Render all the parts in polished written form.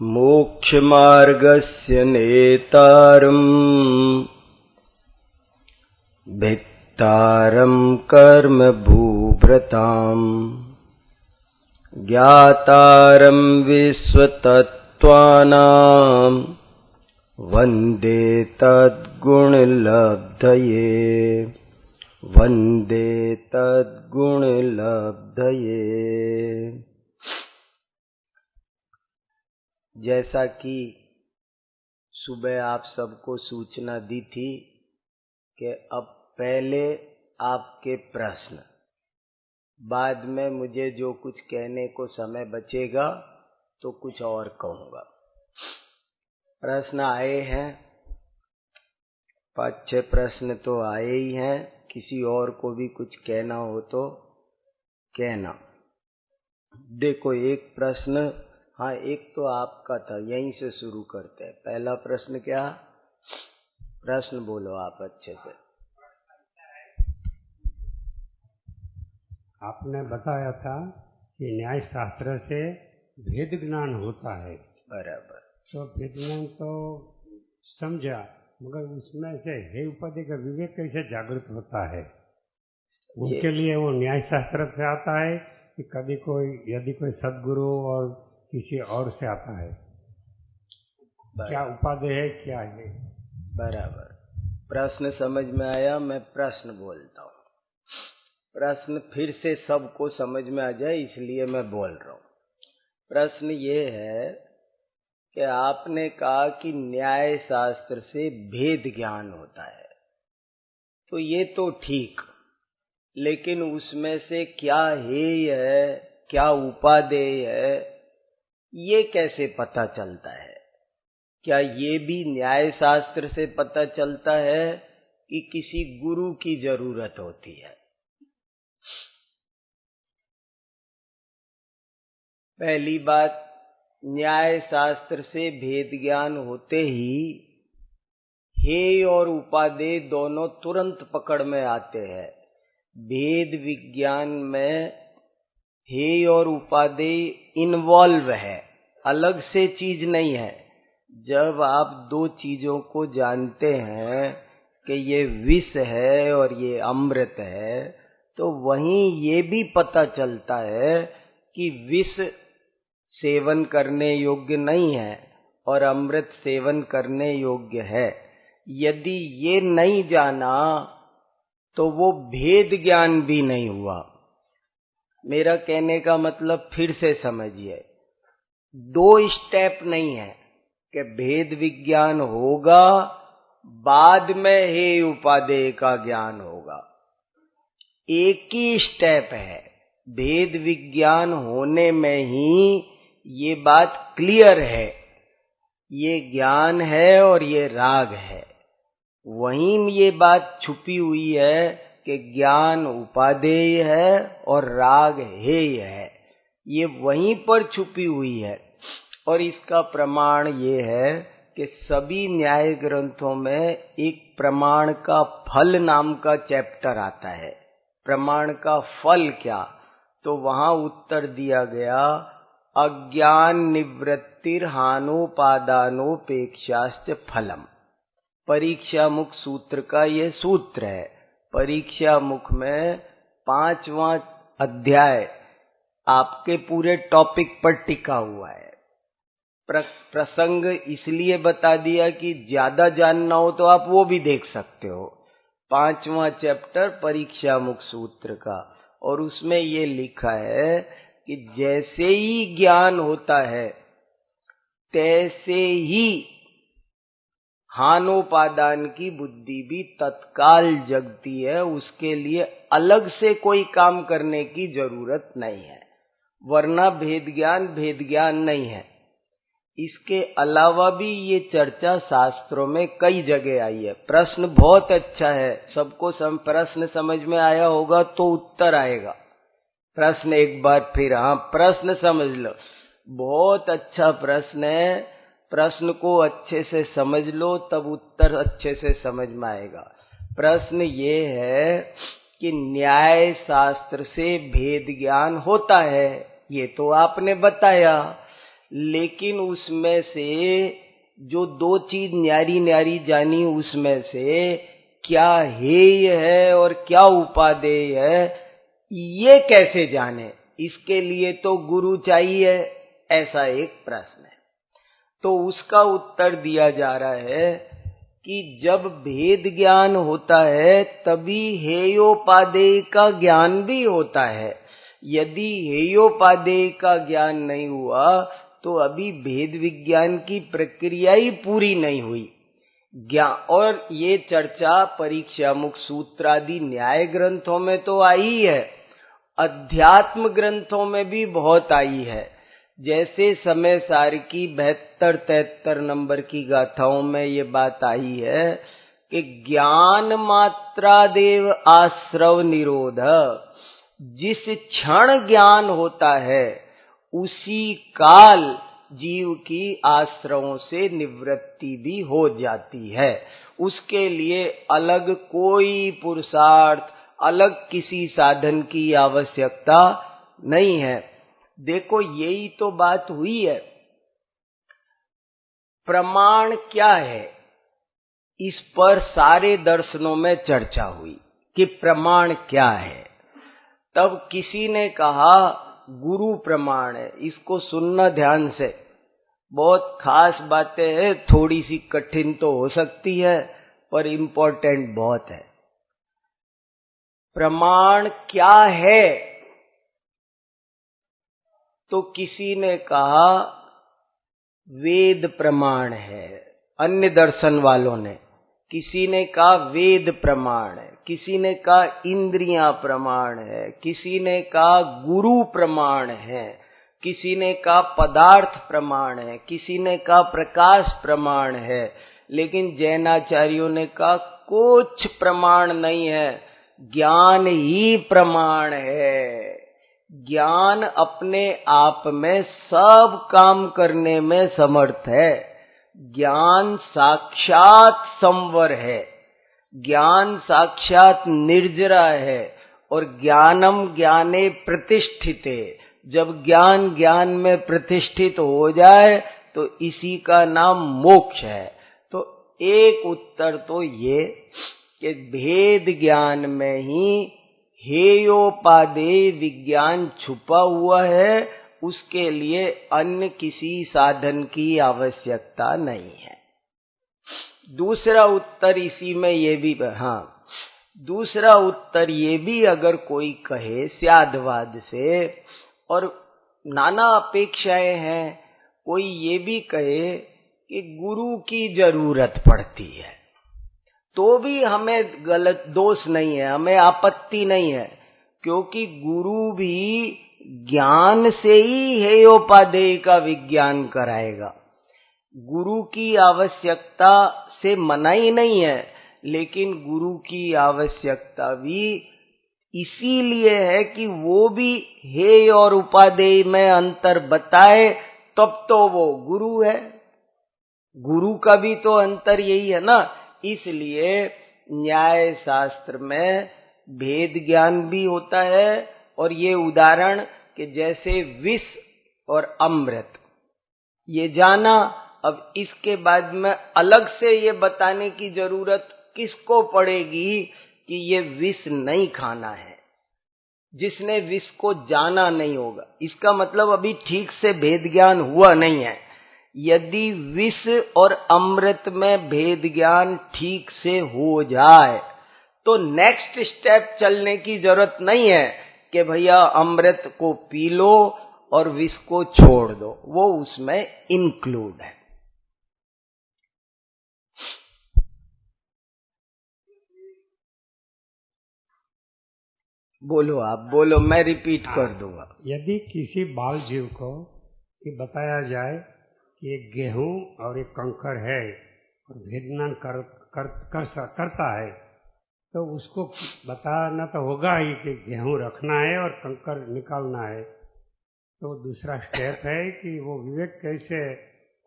मोक्षमार्गस्य नेतारम् भित्तारं कर्म भूभृताम् ज्ञातारं विश्वतत्त्वानां वन्दे तद्गुणलब्धये वन्दे तद्गुणलब्धये। जैसा कि सुबह आप सबको सूचना दी थी कि अब पहले आपके प्रश्न, बाद में मुझे जो कुछ कहने को समय बचेगा तो कुछ और कहूँगा। प्रश्न आए हैं, 5-6 प्रश्न तो आए ही हैं। किसी और को भी कुछ कहना हो तो कहना। देखो, एक प्रश्न, हाँ एक तो आपका था, यहीं से शुरू करते हैं। पहला प्रश्न क्या? प्रश्न बोलो आप अच्छे से। आपने बताया था कि न्याय शास्त्र से भेद ज्ञान होता है। बराबर। तो भेद ज्ञान तो समझा, मगर उसमें से हे उपाधि का विवेक कैसे जागृत होता है? उनके लिए वो न्याय शास्त्र से आता है कि कभी कोई, यदि कोई सद्गुरु और किसी और से आता है? क्या उपाधि है, क्या है? बराबर। प्रश्न समझ में आया? मैं प्रश्न बोलता हूँ, प्रश्न फिर से सबको समझ में आ जाए इसलिए मैं बोल रहा हूँ। प्रश्न ये है कि आपने कहा कि न्याय शास्त्र से भेद ज्ञान होता है, तो ये तो ठीक, लेकिन उसमें से क्या हेय है, क्या उपादेय है, ये कैसे पता चलता है? क्या ये भी न्याय शास्त्र से पता चलता है कि किसी गुरु की जरूरत होती है? पहली बात, न्याय शास्त्र से भेद ज्ञान होते ही हेय और उपादेय दोनों तुरंत पकड़ में आते हैं। भेद विज्ञान में हेय और उपादेय इन्वॉल्व है, अलग से चीज नहीं है। जब आप दो चीजों को जानते हैं कि ये विष है और ये अमृत है, तो वहीं ये भी पता चलता है कि विष सेवन करने योग्य नहीं है और अमृत सेवन करने योग्य है। यदि ये नहीं जाना तो वो भेद ज्ञान भी नहीं हुआ। मेरा कहने का मतलब फिर से समझिए, 2 स्टेप नहीं है कि भेद विज्ञान होगा बाद में हेय उपादेय का ज्ञान होगा। एक ही स्टेप है। भेद विज्ञान होने में ही ये बात क्लियर है, ये ज्ञान है और ये राग है। वहीं ये बात छुपी हुई है कि ज्ञान उपादेय है और राग हेय है, ये वहीं पर छुपी हुई है। और इसका प्रमाण ये है कि सभी न्याय ग्रंथों में एक प्रमाण का फल नाम का चैप्टर आता है। प्रमाण का फल क्या? तो वहां उत्तर दिया गया, अज्ञान निवृत्तिर हानोपादानोपेक्षाश्च फलम। परीक्षा मुख सूत्र का ये सूत्र है। परीक्षा मुख में 5वां अध्याय आपके पूरे टॉपिक पर टिका हुआ है। प्रसंग इसलिए बता दिया कि ज्यादा जानना हो तो आप वो भी देख सकते हो। 5वां चैप्टर परीक्षा मुख सूत्र का, और उसमें ये लिखा है कि जैसे ही ज्ञान होता है तैसे ही हानोपादान की बुद्धि भी तत्काल जगती है। उसके लिए अलग से कोई काम करने की जरूरत नहीं है, वरना भेद ज्ञान नहीं है। इसके अलावा भी ये चर्चा शास्त्रों में कई जगह आई है। प्रश्न बहुत अच्छा है, सबको प्रश्न समझ में आया होगा तो उत्तर आएगा। प्रश्न एक बार फिर, हाँ प्रश्न समझ लो, बहुत अच्छा प्रश्न है। प्रश्न को अच्छे से समझ लो तब उत्तर अच्छे से समझ में आएगा। प्रश्न ये है कि न्याय शास्त्र से भेद ज्ञान होता है, ये तो आपने बताया, लेकिन उसमें से जो दो चीज न्यारी न्यारी जानी, उसमें से क्या हेय है और क्या उपादेय है, ये कैसे जाने? इसके लिए तो गुरु चाहिए, ऐसा एक प्रश्न है। तो उसका उत्तर दिया जा रहा है कि जब भेद ज्ञान होता है तभी हेयोपादेय का ज्ञान भी होता है। यदि हेयोपादेय का ज्ञान नहीं हुआ तो अभी भेद विज्ञान की प्रक्रिया ही पूरी नहीं हुई। और ये चर्चा परीक्षा मुख सूत्र आदि न्याय ग्रंथों में तो आई है, अध्यात्म ग्रंथों में भी बहुत आई है। जैसे समय सार की 72-73 नंबर की गाथाओं में ये बात आई है कि ज्ञान मात्रा देव आश्रव निरोध, जिस क्षण ज्ञान होता है उसी काल जीव की आश्रवों से निवृत्ति भी हो जाती है। उसके लिए अलग कोई पुरुषार्थ, अलग किसी साधन की आवश्यकता नहीं है। देखो यही तो बात हुई है। प्रमाण क्या है, इस पर सारे दर्शनों में चर्चा हुई कि प्रमाण क्या है। तब किसी ने कहा गुरु प्रमाण है। इसको सुनना ध्यान से, बहुत खास बातें हैं, थोड़ी सी कठिन तो हो सकती है पर इम्पोर्टेंट बहुत है। प्रमाण क्या है? तो किसी ने कहा वेद प्रमाण है, अन्य दर्शन वालों ने। किसी ने कहा वेद प्रमाण है, किसी ने कहा इंद्रियां प्रमाण है, किसी ने कहा गुरु प्रमाण है, किसी ने कहा पदार्थ प्रमाण है, किसी ने कहा प्रकाश प्रमाण है। लेकिन जैनाचार्यों ने कहा कुछ प्रमाण नहीं है, ज्ञान ही प्रमाण है। ज्ञान अपने आप में सब काम करने में समर्थ है। ज्ञान साक्षात संवर है, ज्ञान साक्षात निर्जरा है, और ज्ञानम ज्ञाने प्रतिष्ठिते। जब ज्ञान ज्ञान में प्रतिष्ठित हो जाए तो इसी का नाम मोक्ष है। तो एक उत्तर तो ये कि भेद ज्ञान में ही हेयोपादेय विज्ञान छुपा हुआ है, उसके लिए अन्य किसी साधन की आवश्यकता नहीं है। दूसरा उत्तर इसी में ये भी, दूसरा उत्तर ये भी अगर कोई कहे स्यादवाद से, और नाना अपेक्षाएं हैं, कोई ये भी कहे कि गुरु की जरूरत पड़ती है, तो भी हमें गलत दोष नहीं है, हमें आपत्ति नहीं है, क्योंकि गुरु भी ज्ञान से ही हेयोपादेय का विज्ञान कराएगा। गुरु की आवश्यकता से मना ही नहीं है, लेकिन गुरु की आवश्यकता भी इसीलिए है कि वो भी हेय और उपादेय में अंतर बताए, तब तो वो गुरु है। गुरु का भी तो अंतर यही है ना। इसलिए न्याय शास्त्र में भेद ज्ञान भी होता है। और ये उदाहरण कि जैसे विष और अमृत, ये जाना, अब इसके बाद में अलग से ये बताने की जरूरत किसको पड़ेगी कि ये विष नहीं खाना है, जिसने विष को जाना नहीं होगा। इसका मतलब अभी ठीक से भेद ज्ञान हुआ नहीं है। यदि विष और अमृत में भेद ज्ञान ठीक से हो जाए तो नेक्स्ट स्टेप चलने की जरूरत नहीं है कि भैया अमृत को पी लो और विष को छोड़ दो, वो उसमें इंक्लूड है। बोलो, आप बोलो, मैं रिपीट कर दूंगा। यदि किसी बाल जीव को ये बताया जाए कि एक गेहूं और एक कंकर है और भेदज्ञान करता है, तो उसको बताना तो होगा ही कि गेहूं रखना है और कंकर निकालना है। तो दूसरा स्टेप है कि वो विवेक कैसे,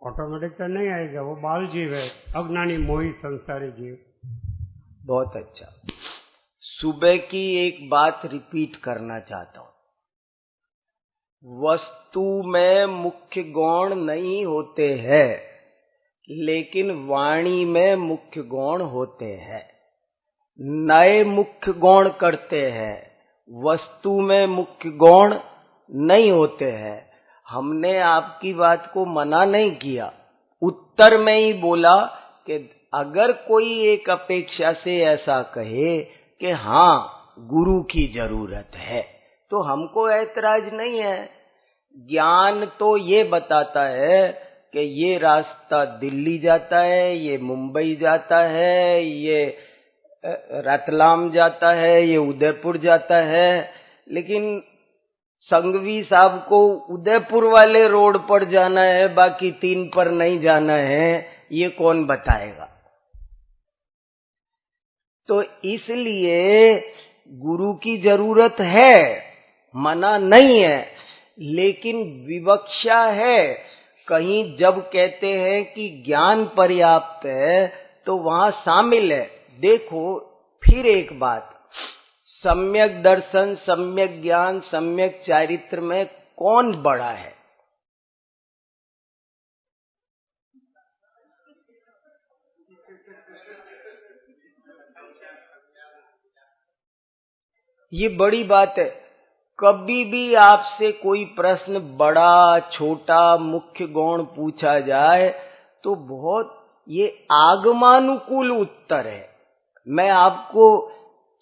ऑटोमेटिक तो नहीं आएगा, वो बाल जीव है, अज्ञानी मोही संसारी जीव। बहुत अच्छा। सुबह की एक बात रिपीट करना चाहता हूं। वस्तु में मुख्य गौण नहीं होते हैं, लेकिन वाणी में मुख्य गौण होते हैं। नए मुख्य गौण करते हैं, वस्तु में मुख्य गौण नहीं होते हैं। हमने आपकी बात को मना नहीं किया, उत्तर में ही बोला कि अगर कोई एक अपेक्षा से ऐसा कहे कि हाँ गुरु की जरूरत है, तो हमको ऐतराज नहीं है। ज्ञान तो ये बताता है कि ये रास्ता दिल्ली जाता है, ये मुंबई जाता है, ये रतलाम जाता है, ये उदयपुर जाता है, लेकिन संघवी साहब को उदयपुर वाले रोड पर जाना है, बाकी 3 पर नहीं जाना है, ये कौन बताएगा? तो इसलिए गुरु की जरूरत है, मना नहीं है, लेकिन विवक्षा है। कहीं जब कहते हैं कि ज्ञान पर्याप्त है तो वहां शामिल है। देखो फिर एक बात, सम्यक दर्शन, सम्यक ज्ञान, सम्यक चारित्र में कौन बड़ा है? ये बड़ी बात है। कभी भी आपसे कोई प्रश्न बड़ा छोटा मुख्य गौण पूछा जाए तो बहुत ये आगमानुकूल उत्तर है। मैं आपको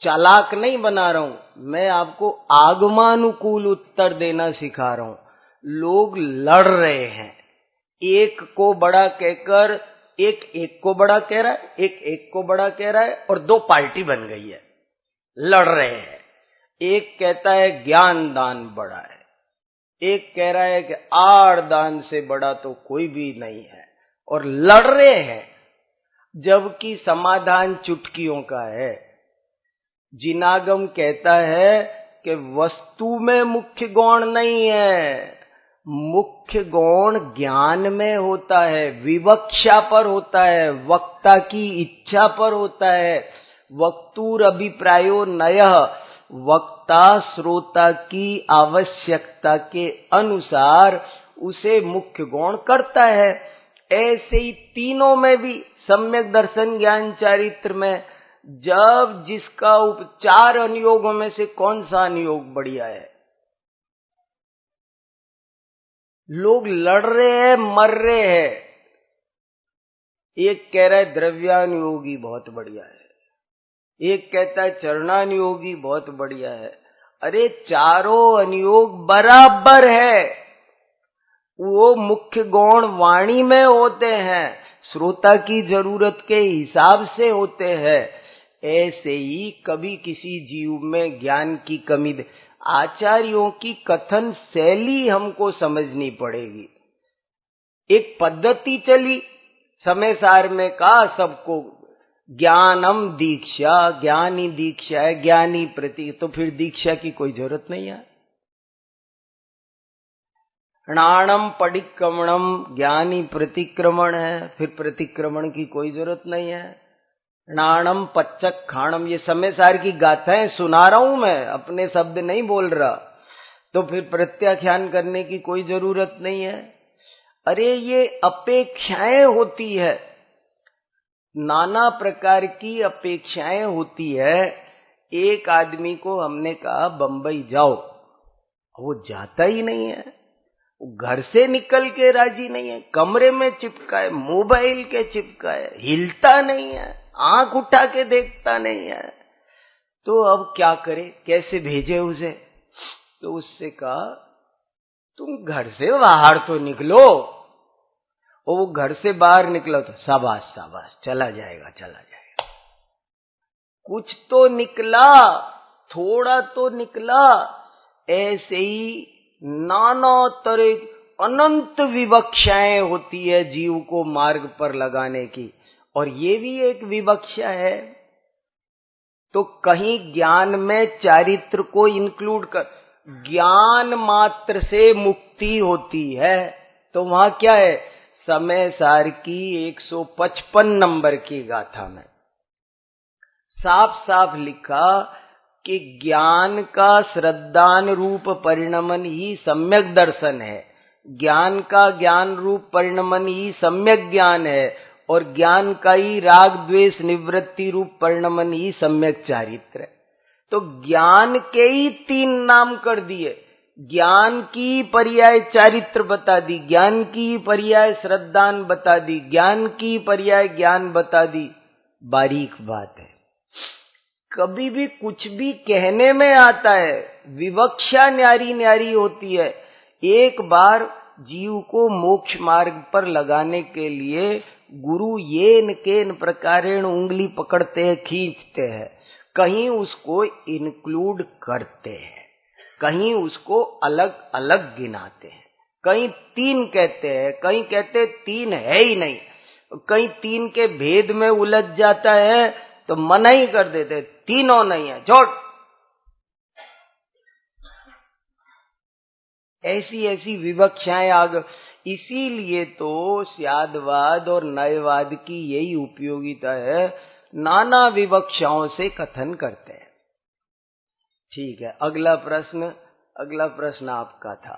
चालाक नहीं बना रहा हूं, मैं आपको आगमानुकूल उत्तर देना सिखा रहा हूं। लोग लड़ रहे हैं, एक को बड़ा कहकर एक को बड़ा कह रहा है, एक को बड़ा कह रहा है, और 2 पार्टी बन गई है, लड़ रहे हैं। एक कहता है ज्ञान दान बड़ा है, एक कह रहा है कि आड़ दान से बड़ा तो कोई भी नहीं है, और लड़ रहे हैं, जबकि समाधान चुटकियों का है। जिनागम कहता है कि वस्तु में मुख्य गौण नहीं है, मुख्य गौण ज्ञान में होता है, विवक्षा पर होता है, वक्ता की इच्छा पर होता है। वक्तुर अभिप्रायो नयः, वक्ता श्रोता की आवश्यकता के अनुसार उसे मुख्य गौण करता है। ऐसे ही तीनों में भी, सम्यक दर्शन, ज्ञान, चारित्र में, जब जिसका 4 अनुयोगों में से कौन सा अनुयोग बढ़िया है? लोग लड़ रहे हैं, मर रहे हैं। एक कह रहा है द्रव्यानुयोगी बहुत बढ़िया है, एक कहता है चरणानुयोगी बहुत बढ़िया है। अरे चारों अनुयोग बराबर है, वो मुख्य गौण वाणी में होते हैं, श्रोता की जरूरत के हिसाब से होते हैं। ऐसे ही कभी किसी जीव में ज्ञान की कमी, आचार्यों की कथन शैली हमको समझनी पड़ेगी। एक पद्धति चली, समय सार में कहा सबको ज्ञानम दीक्षा, ज्ञानी दीक्षा है, ज्ञानी प्रति, तो फिर दीक्षा की कोई जरूरत नहीं है। नाणम पडिक्रमणम, ज्ञानी प्रतिक्रमण है, फिर प्रतिक्रमण की कोई जरूरत नहीं है। नाणम पच्चक खाणम, ये समय सार की गाथाएं सुना रहा हूं मैं, अपने शब्द नहीं बोल रहा, तो फिर प्रत्याख्यान करने की कोई जरूरत नहीं है। अरे ये अपेक्षाएं होती है, नाना प्रकार की अपेक्षाएं होती है। एक आदमी को हमने कहा बंबई जाओ, वो जाता ही नहीं है, वो घर से निकल के राजी नहीं है, कमरे में चिपका है, मोबाइल के चिपका है, हिलता नहीं है, आंख उठा के देखता नहीं है। तो अब क्या करे, कैसे भेजे उसे? तो उससे कहा तुम घर से बाहर तो निकलो। और वो घर से बाहर निकला तो शाबाश शाबाश, चला जाएगा चला जाएगा। कुछ तो निकला, थोड़ा तो निकला। ऐसे ही नाना तरह अनंत विवक्षाएं होती है जीव को मार्ग पर लगाने की, और ये भी एक विवक्षा है। तो कहीं ज्ञान में चारित्र को इंक्लूड कर, ज्ञान मात्र से मुक्ति होती है, तो वहां क्या है? समय सार की 155 नंबर की गाथा में साफ साफ लिखा कि ज्ञान का श्रद्धान रूप परिणमन ही सम्यक दर्शन है, ज्ञान का ज्ञान रूप परिणमन ही सम्यक ज्ञान है, और ज्ञान का ही राग द्वेष निवृत्ति रूप परिणमन ही सम्यक चारित्र है। तो ज्ञान के ही 3 नाम कर दिए, ज्ञान की पर्याय चारित्र बता दी, ज्ञान की पर्याय श्रद्धान बता दी, ज्ञान की पर्याय ज्ञान बता दी। बारीक बात है, कभी भी कुछ भी कहने में आता है, विवक्षा न्यारी न्यारी होती है। एक बार जीव को मोक्ष मार्ग पर लगाने के लिए गुरु येन केन प्रकारेण उंगली पकड़ते हैं, खींचते हैं, कहीं उसको इंक्लूड करते हैं, कहीं उसको अलग अलग गिनाते हैं, कहीं 3 कहते हैं, कहीं कहते 3 है ही नहीं, कहीं 3 के भेद में उलझ जाता है तो मना ही कर देते, तीनों नहीं है, छोड़। ऐसी ऐसी विवक्षाएं आ गई। इसीलिए तो स्यादवाद और नयवाद की यही उपयोगिता है, नाना विवक्षाओं से कथन करते हैं। ठीक है, अगला प्रश्न आपका था,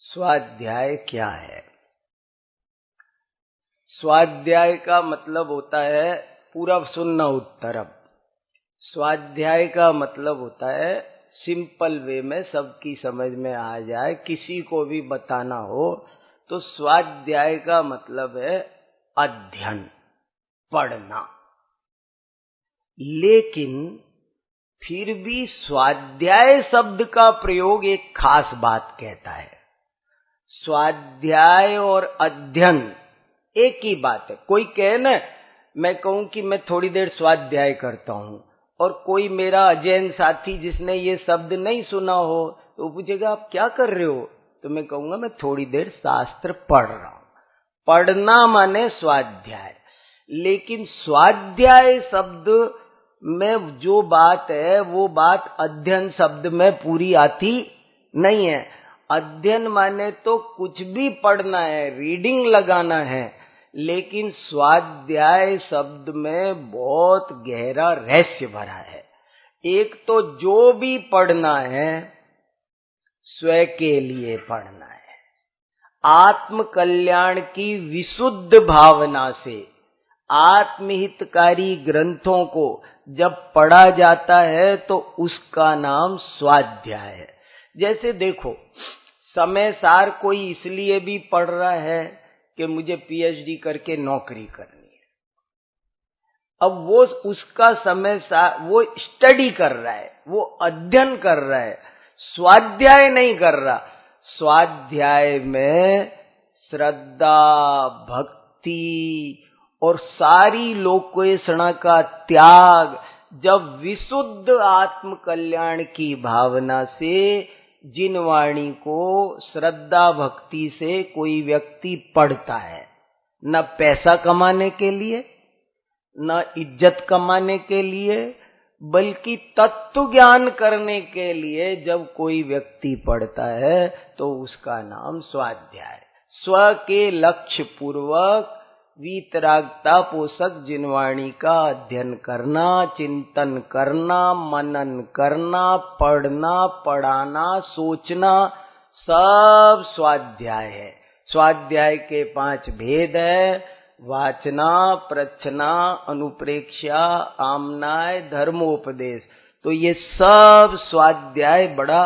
स्वाध्याय क्या है? स्वाध्याय का मतलब होता है, पूरा सुनना उत्तर। अब स्वाध्याय का मतलब होता है, सिंपल वे में सबकी समझ में आ जाए, किसी को भी बताना हो तो स्वाध्याय का मतलब है अध्ययन, पढ़ना। लेकिन फिर भी स्वाध्याय शब्द का प्रयोग एक खास बात कहता है। स्वाध्याय और अध्ययन एक ही बात है। कोई कहे ना, मैं कहूं कि मैं थोड़ी देर स्वाध्याय करता हूं, और कोई मेरा अजैन साथी जिसने ये शब्द नहीं सुना हो तो पूछेगा आप क्या कर रहे हो, तो मैं कहूंगा मैं थोड़ी देर शास्त्र पढ़ रहा हूं। पढ़ना माने स्वाध्याय। लेकिन स्वाध्याय शब्द में जो बात है वो बात अध्ययन शब्द में पूरी आती नहीं है। अध्ययन माने तो कुछ भी पढ़ना है, रीडिंग लगाना है, लेकिन स्वाध्याय शब्द में बहुत गहरा रहस्य भरा है। एक तो जो भी पढ़ना है स्वयं के लिए पढ़ना है, आत्म कल्याण की विशुद्ध भावना से। आत्महितकारी ग्रंथों को जब पढ़ा जाता है तो उसका नाम स्वाध्याय है। जैसे देखो, समय सार कोई इसलिए भी पढ़ रहा है कि मुझे पीएचडी करके नौकरी करनी है। अब वो उसका समय सार, वो स्टडी कर रहा है, वो अध्ययन कर रहा है, स्वाध्याय नहीं कर रहा। स्वाध्याय में श्रद्धा, भक्ति और सारी लोकेषणा का त्याग, जब विशुद्ध आत्म कल्याण की भावना से जिन वाणी को श्रद्धा भक्ति से कोई व्यक्ति पढ़ता है, न पैसा कमाने के लिए, न इज्जत कमाने के लिए, बल्कि तत्व ज्ञान करने के लिए जब कोई व्यक्ति पढ़ता है तो उसका नाम स्वाध्याय। स्व के लक्ष्य पूर्वक वीतरागता पोषक जिनवाणी का अध्ययन करना, चिंतन करना, मनन करना, पढ़ना, पढ़ाना, सोचना, सब स्वाध्याय है। स्वाध्याय के 5 भेद है: वाचना, प्रच्छना, अनुप्रेक्षा, आमनाय, धर्मोपदेश। तो ये सब स्वाध्याय बड़ा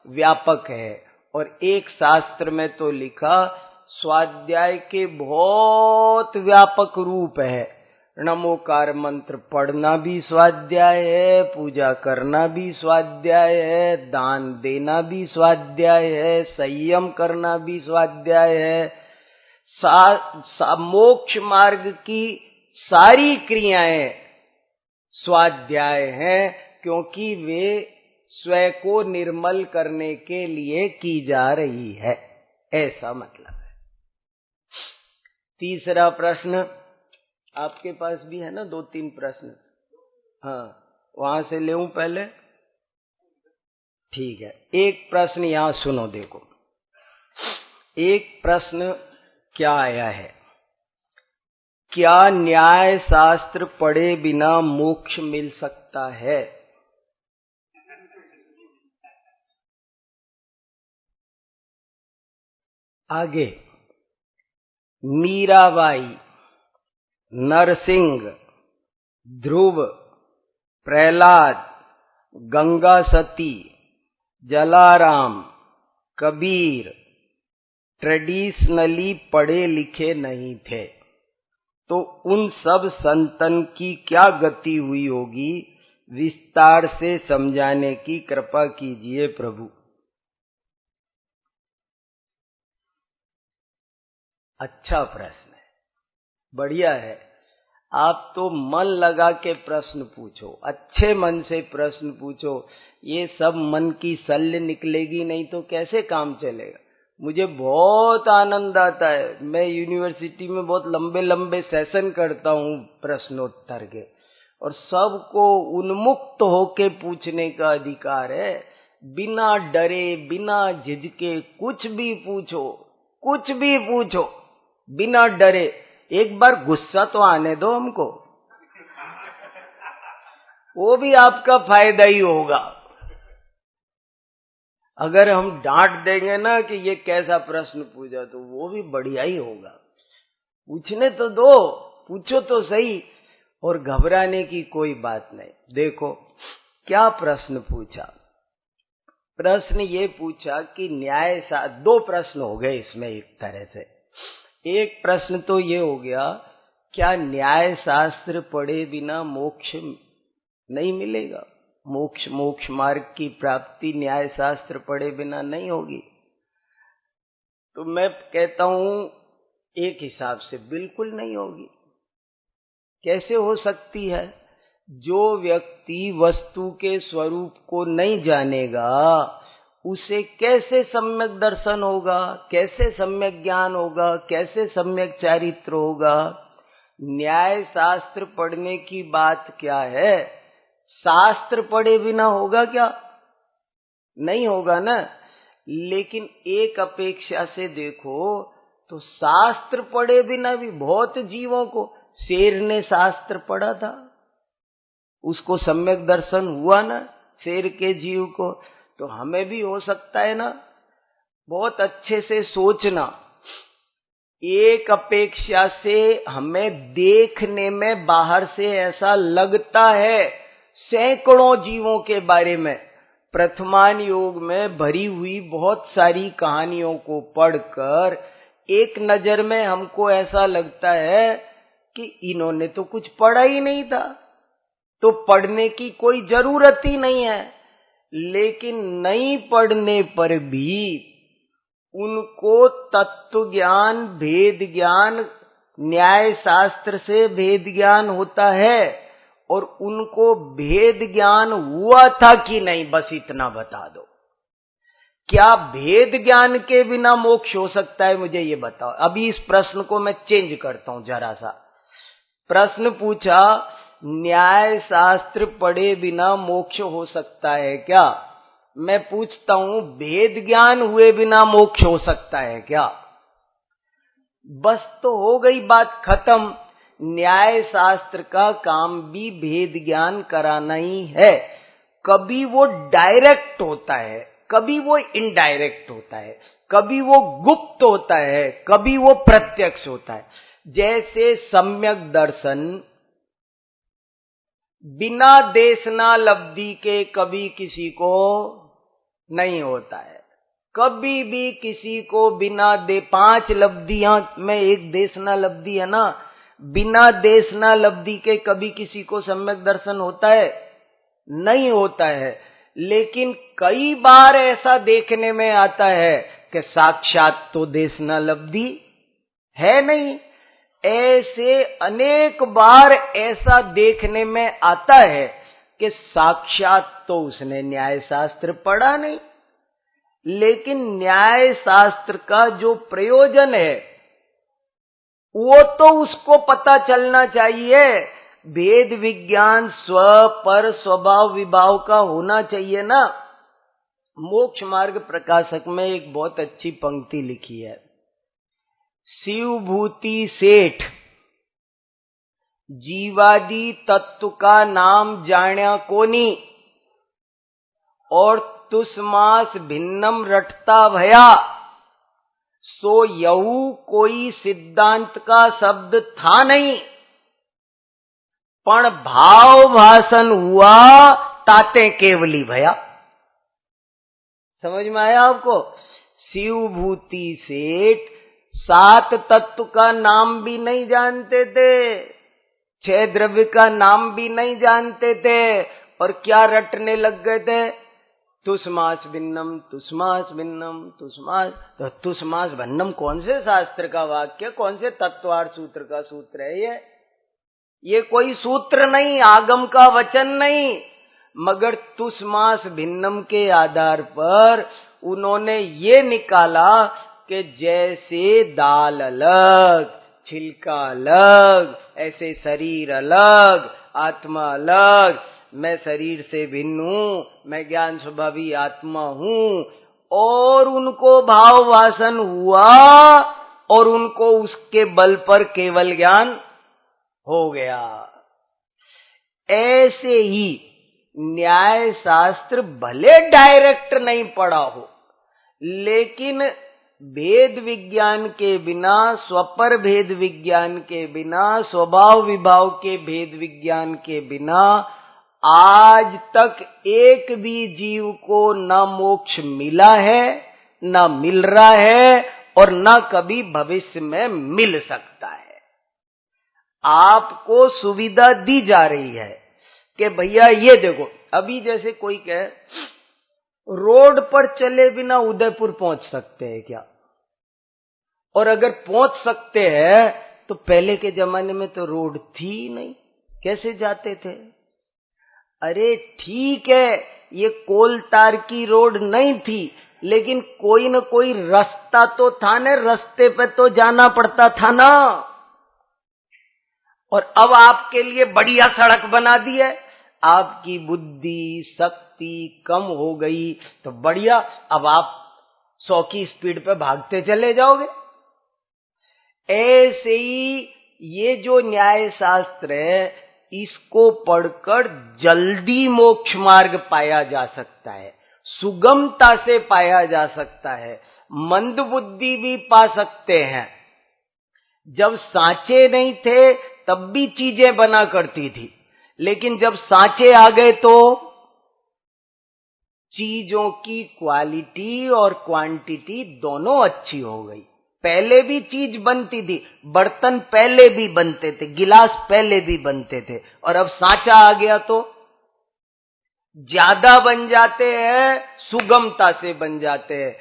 व्यापक है। और एक शास्त्र में तो लिखा, स्वाध्याय के बहुत व्यापक रूप है। नमोकार मंत्र पढ़ना भी स्वाध्याय है, पूजा करना भी स्वाध्याय है, दान देना भी स्वाध्याय है, संयम करना भी स्वाध्याय है। मोक्ष मार्ग की सारी क्रियाएं स्वाध्याय हैं, क्योंकि वे स्वयं को निर्मल करने के लिए की जा रही है, ऐसा मतलब है। तीसरा प्रश्न आपके पास भी है ना, 2-3 प्रश्न। हाँ, वहां से लेऊं पहले? ठीक है, एक प्रश्न यहां सुनो, देखो। एक प्रश्न क्या आया है क्या न्याय शास्त्र पढ़े बिना मोक्ष मिल सकता है? आगे मीराबाई, नरसिंह, ध्रुव, प्रहलाद, गंगा सती, जलाराम, कबीर ट्रेडिशनली पढ़े लिखे नहीं थे, तो उन सब संतन की क्या गति हुई होगी, विस्तार से समझाने की कृपा कीजिए प्रभु। अच्छा प्रश्न है, बढ़िया है। आप तो मन लगा के प्रश्न पूछो, अच्छे मन से प्रश्न पूछो। ये सब मन की शल्य निकलेगी नहीं तो कैसे काम चलेगा। मुझे बहुत आनंद आता है, मैं यूनिवर्सिटी में बहुत लंबे लंबे सेशन करता हूँ प्रश्नोत्तर के, और सबको उन्मुक्त होके पूछने का अधिकार है, बिना डरे बिना झिझके कुछ भी पूछो, कुछ भी पूछो बिना डरे। एक बार गुस्सा तो आने दो हमको, वो भी आपका फायदा ही होगा। अगर हम डांट देंगे ना कि ये कैसा प्रश्न पूछा, तो वो भी बढ़िया ही होगा। पूछने तो दो, पूछो तो सही, और घबराने की कोई बात नहीं। देखो क्या प्रश्न पूछा। प्रश्न ये पूछा कि न्याय दो प्रश्न हो गए इसमें एक तरह से। एक प्रश्न तो ये हो गया, क्या न्याय शास्त्र पढ़े बिना मोक्ष नहीं मिलेगा? मोक्ष मार्ग की प्राप्ति न्याय शास्त्र पढ़े बिना नहीं होगी। तो मैं कहता हूं एक हिसाब से बिल्कुल नहीं होगी। कैसे हो सकती है? जो व्यक्ति वस्तु के स्वरूप को नहीं जानेगा, उसे कैसे सम्यक दर्शन होगा, कैसे सम्यक ज्ञान होगा, कैसे सम्यक चारित्र होगा? न्याय शास्त्र पढ़ने की बात क्या है? शास्त्र पढ़े बिना होगा क्या? नहीं होगा ना। लेकिन एक अपेक्षा से देखो तो शास्त्र पढ़े बिना भी बहुत जीवों को, शेर ने शास्त्र पढ़ा था, उसको सम्यक दर्शन हुआ ना, शेर के जीव को। तो हमें भी हो सकता है ना। बहुत अच्छे से सोचना। एक अपेक्षा से हमें देखने में बाहर से ऐसा लगता है सैकड़ों जीवों के बारे में, प्रथमान योग में भरी हुई बहुत सारी कहानियों को पढ़कर एक नजर में हमको ऐसा लगता है कि इन्होंने तो कुछ पढ़ा ही नहीं था, तो पढ़ने की कोई जरूरत ही नहीं है। लेकिन नहीं पढ़ने पर भी उनको तत्व ज्ञान, भेद ज्ञान, न्याय शास्त्र से भेद ज्ञान होता है, और उनको भेद ज्ञान हुआ था कि नहीं, बस इतना बता दो। क्या भेद ज्ञान के बिना मोक्ष हो सकता है? मुझे ये बताओ। अभी इस प्रश्न को मैं चेंज करता हूं जरा सा। प्रश्न पूछा, न्याय शास्त्र पढ़े बिना मोक्ष हो सकता है क्या? मैं पूछता हूं, भेद ज्ञान हुए बिना मोक्ष हो सकता है क्या? बस तो हो गई बात खत्म। न्याय शास्त्र का काम भी भेद ज्ञान कराना ही है। कभी वो डायरेक्ट होता है, कभी वो इनडायरेक्ट होता है, कभी वो गुप्त होता है, कभी वो प्रत्यक्ष होता है। जैसे सम्यक दर्शन बिना देशनालब्धि के कभी किसी को नहीं होता है। कभी भी किसी को बिना 5 लब्धियां में एक देशनालब्धि है ना, बिना देशनालब्धि के कभी किसी को सम्यक दर्शन होता है? नहीं होता है। लेकिन कई बार ऐसा देखने में आता है कि साक्षात तो देशनालब्धि है नहीं। ऐसे अनेक बार ऐसा देखने में आता है कि साक्षात तो उसने न्याय शास्त्र पढ़ा नहीं। लेकिन न्याय शास्त्र का जो प्रयोजन है वो तो उसको पता चलना चाहिए। भेद विज्ञान स्व पर स्वभाव विभाव का होना चाहिए ना। मोक्ष मार्ग प्रकाशक में एक बहुत अच्छी पंक्ति लिखी है। शिवभूति सेठ जीवादि तत्व का नाम जाण्या कोनी, और तुसमास भिन्नम रटता भया, सो यहू कोई सिद्धांत का शब्द था नहीं, पण भाव भाषण हुआ ताते केवली भया। समझ में आया आपको? शिवभूति सेठ 7 तत्व का नाम भी नहीं जानते थे, 6 द्रव्य का नाम भी नहीं जानते थे, और क्या रटने लग गए थे? तुसमास भिन्नम, तुसमास भिन्नम, तुसमास। तो तुसमास भिन्नम कौन से शास्त्र का वाक्य, कौन से तत्वार्थ सूत्र का सूत्र है? ये कोई सूत्र नहीं, आगम का वचन नहीं, मगर तुसमास भिन्नम के आधार पर उन्होंने ये निकाला कि जैसे दाल अलग, छिलका अलग, ऐसे शरीर अलग, आत्मा अलग। मैं शरीर से भिन्न हूँ, मैं ज्ञान स्वभावी आत्मा हूँ, और उनको भाव भाषण हुआ और उनको उसके बल पर केवल ज्ञान हो गया। ऐसे ही न्याय शास्त्र भले डायरेक्ट नहीं पढ़ा हो, लेकिन भेद विज्ञान के बिना, स्वपर भेद विज्ञान के बिना, स्वभाव विभाव के भेद विज्ञान के बिना आज तक एक भी जीव को न मोक्ष मिला है, न मिल रहा है, और न कभी भविष्य में मिल सकता है। आपको सुविधा दी जा रही है कि भैया ये देखो, अभी जैसे कोई कहे रोड पर चले बिना उदयपुर पहुंच सकते हैं क्या? और अगर पहुंच सकते हैं तो पहले के जमाने में तो रोड थी नहीं, कैसे जाते थे? अरे ठीक है, ये कोल तार की रोड नहीं थी, लेकिन कोई न कोई रास्ता तो था ना, रास्ते पे तो जाना पड़ता था ना। और अब आपके लिए बढ़िया सड़क बना दी है, आपकी बुद्धि शक्ति कम हो गई तो बढ़िया, अब आप 100 की स्पीड पे भागते चले जाओगे। ऐसे ही ये जो न्याय शास्त्र है, इसको पढ़कर जल्दी मोक्ष मार्ग पाया जा सकता है, सुगमता से पाया जा सकता है, मंद बुद्धि भी पा सकते हैं। जब सांचे नहीं थे तब भी चीजें बना करती थी, लेकिन जब सांचे आ गए तो चीजों की क्वालिटी और क्वांटिटी दोनों अच्छी हो गई। पहले भी चीज बनती थी, बर्तन पहले भी बनते थे, गिलास पहले भी बनते थे, और अब सांचा आ गया तो ज्यादा बन जाते हैं, सुगमता से बन जाते हैं।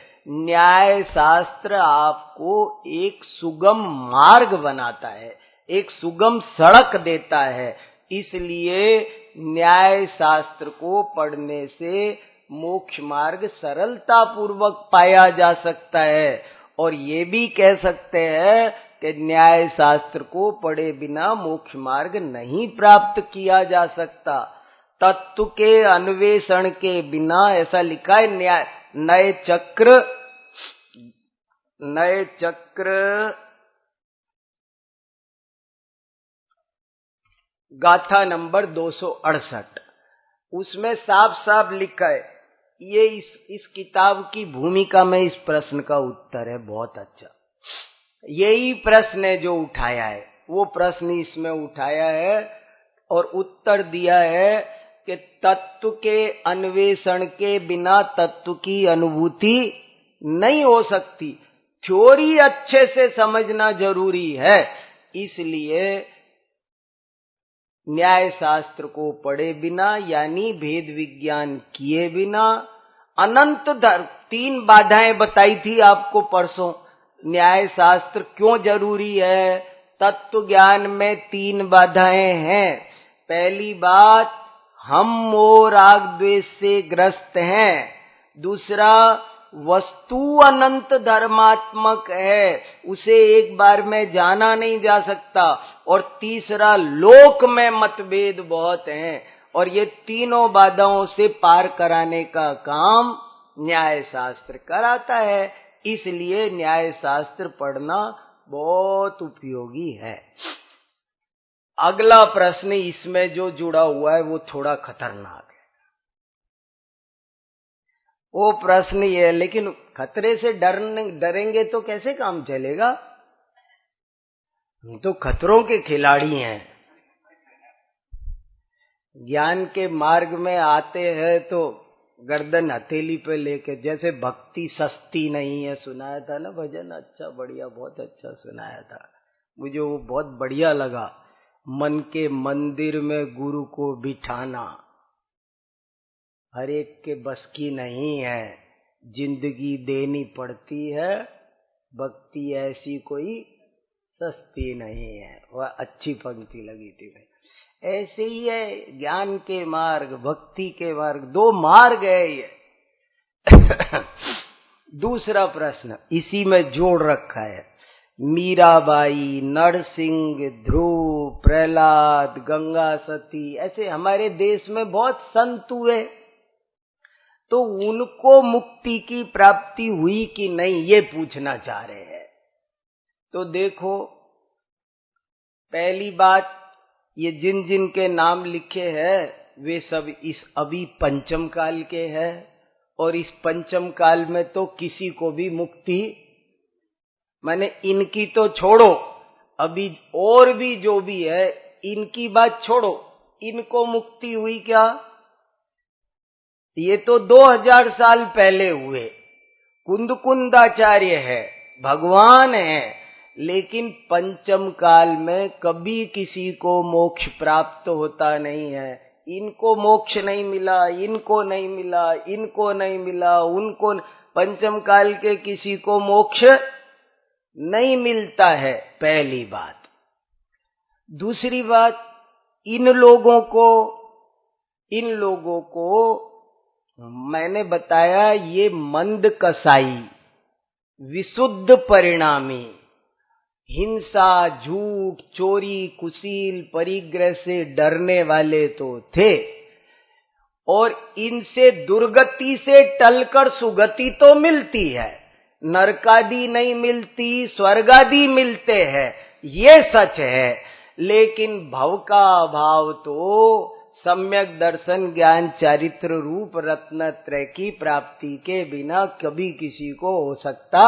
न्याय शास्त्र आपको एक सुगम मार्ग बनाता है, एक सुगम सड़क देता है। इसलिए न्याय शास्त्र को पढ़ने से मोक्ष मार्ग सरलता पूर्वक पाया जा सकता है। और ये भी कह सकते हैं कि न्याय शास्त्र को पढ़े बिना मोक्ष मार्ग नहीं प्राप्त किया जा सकता। तत्व के अन्वेषण के बिना, ऐसा लिखा है नए चक्र गाथा नंबर 268, उसमें साफ साफ लिखा है। ये इस किताब की भूमिका में इस प्रश्न का उत्तर है, बहुत अच्छा। यही प्रश्न है जो उठाया है, वो प्रश्न इसमें उठाया है और उत्तर दिया है कि तत्व के अन्वेषण के बिना तत्व की अनुभूति नहीं हो सकती। थ्योरी अच्छे से समझना जरूरी है, इसलिए न्याय शास्त्र को पढ़े बिना, यानी भेद विज्ञान किए बिना, अनंत धर्म 3 बाधाएं बताई थी आपको परसों। न्याय शास्त्र क्यों जरूरी है? तत्व ज्ञान में 3 बाधाएं हैं। पहली बात, हम मोह राग द्वेष से ग्रस्त हैं। दूसरा, वस्तु अनंत धर्मात्मक है, उसे एक बार में जाना नहीं जा सकता। और तीसरा, लोक में मतभेद बहुत हैं, और ये तीनों बाधाओं से पार कराने का काम न्याय शास्त्र कराता है। इसलिए न्याय शास्त्र पढ़ना बहुत उपयोगी है। अगला प्रश्न इसमें जो जुड़ा हुआ है वो थोड़ा खतरनाक है। वो प्रश्न ये है, लेकिन खतरे से डरेंगे तो कैसे काम चलेगा? हम तो खतरों के खिलाड़ी हैं। ज्ञान के मार्ग में आते हैं तो गर्दन हथेली पे लेके, जैसे भक्ति सस्ती नहीं है, सुनाया था ना भजन, अच्छा बढ़िया, बहुत अच्छा सुनाया था, मुझे वो बहुत बढ़िया लगा। मन के मंदिर में गुरु को बिठाना हर एक के बस की नहीं है, जिंदगी देनी पड़ती है, भक्ति ऐसी कोई सस्ती नहीं है। वह अच्छी पंक्ति लगी थी भाई। ऐसे ही है ज्ञान के मार्ग, भक्ति के मार्ग, दो मार्ग है ये। दूसरा प्रश्न इसी में जोड़ रखा है। मीराबाई, नरसिंह, ध्रुव, प्रहलाद, गंगा सती, ऐसे हमारे देश में बहुत संत हुए, तो उनको मुक्ति की प्राप्ति हुई कि नहीं, ये पूछना चाह रहे हैं। तो देखो, पहली बात, ये जिन जिन के नाम लिखे हैं वे सब इस अभी पंचम काल के हैं, और इस पंचम काल में तो किसी को भी मुक्ति, माने इनकी तो छोड़ो, अभी और भी जो भी है इनकी बात छोड़ो, इनको मुक्ति हुई क्या? ये तो 2000 साल पहले हुए। कुंदकुंदाचार्य है, भगवान है, लेकिन पंचम काल में कभी किसी को मोक्ष प्राप्त होता नहीं है। इनको मोक्ष नहीं मिला, इनको नहीं मिला, इनको नहीं मिला, उनको, पंचम काल के किसी को मोक्ष नहीं मिलता है, पहली बात। दूसरी बात, इन लोगों को मैंने बताया, ये मंद कसाई, विशुद्ध परिणामी, हिंसा, झूठ, चोरी, कुशील, परिग्रह से डरने वाले तो थे, और इनसे दुर्गति से टलकर सुगति तो मिलती है, नरकादि नहीं मिलती, स्वर्गादि मिलते हैं, ये सच है। लेकिन भव का अभाव तो सम्यक दर्शन ज्ञान चारित्र रूप रत्नत्रय की प्राप्ति के बिना कभी किसी को हो सकता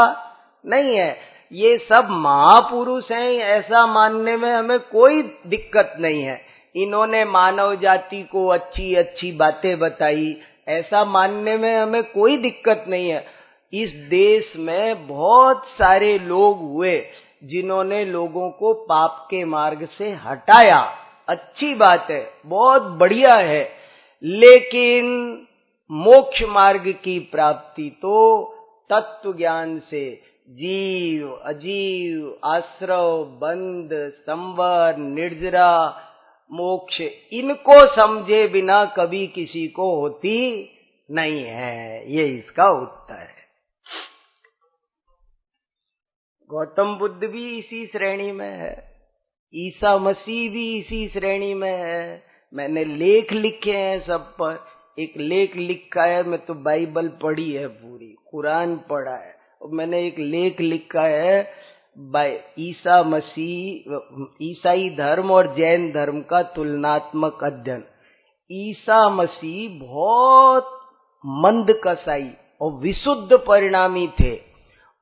नहीं है। ये सब महापुरुष हैं, ऐसा मानने में हमें कोई दिक्कत नहीं है। इन्होंने मानव जाति को अच्छी अच्छी बातें बताई, ऐसा मानने में हमें कोई दिक्कत नहीं है। इस देश में बहुत सारे लोग हुए जिन्होंने लोगों को पाप के मार्ग से हटाया, अच्छी बात है, बहुत बढ़िया है। लेकिन मोक्ष मार्ग की प्राप्ति तो तत्व ज्ञान से, जीव, अजीव, आश्रव, बंध, संवर, निर्जरा, मोक्ष, इनको समझे बिना कभी किसी को होती नहीं है। ये इसका उत्तर है। गौतम बुद्ध भी इसी श्रेणी में है, ईसा मसीह भी इसी श्रेणी में है। मैंने लेख लिखे हैं सब पर, एक लेख लिखा है, मैं तो बाइबल पढ़ी है पूरी, कुरान पढ़ा है, और मैंने एक लेख लिखा है ईसा मसीह, ईसाई धर्म और जैन धर्म का तुलनात्मक अध्ययन। ईसा मसीह बहुत मंद कसाई और विशुद्ध परिणामी थे,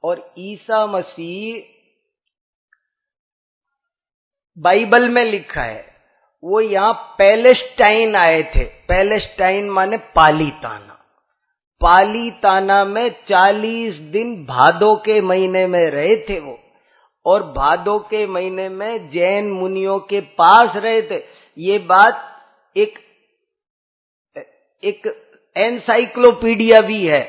और ईसा मसीह बाइबल में लिखा है, वो यहाँ पैलेस्टाइन आए थे। पैलेस्टाइन माने पालीताना। पालीताना में 40 दिन भादो के महीने में रहे थे वो, और भादो के महीने में जैन मुनियों के पास रहे थे। ये बात एक एनसाइक्लोपीडिया भी है,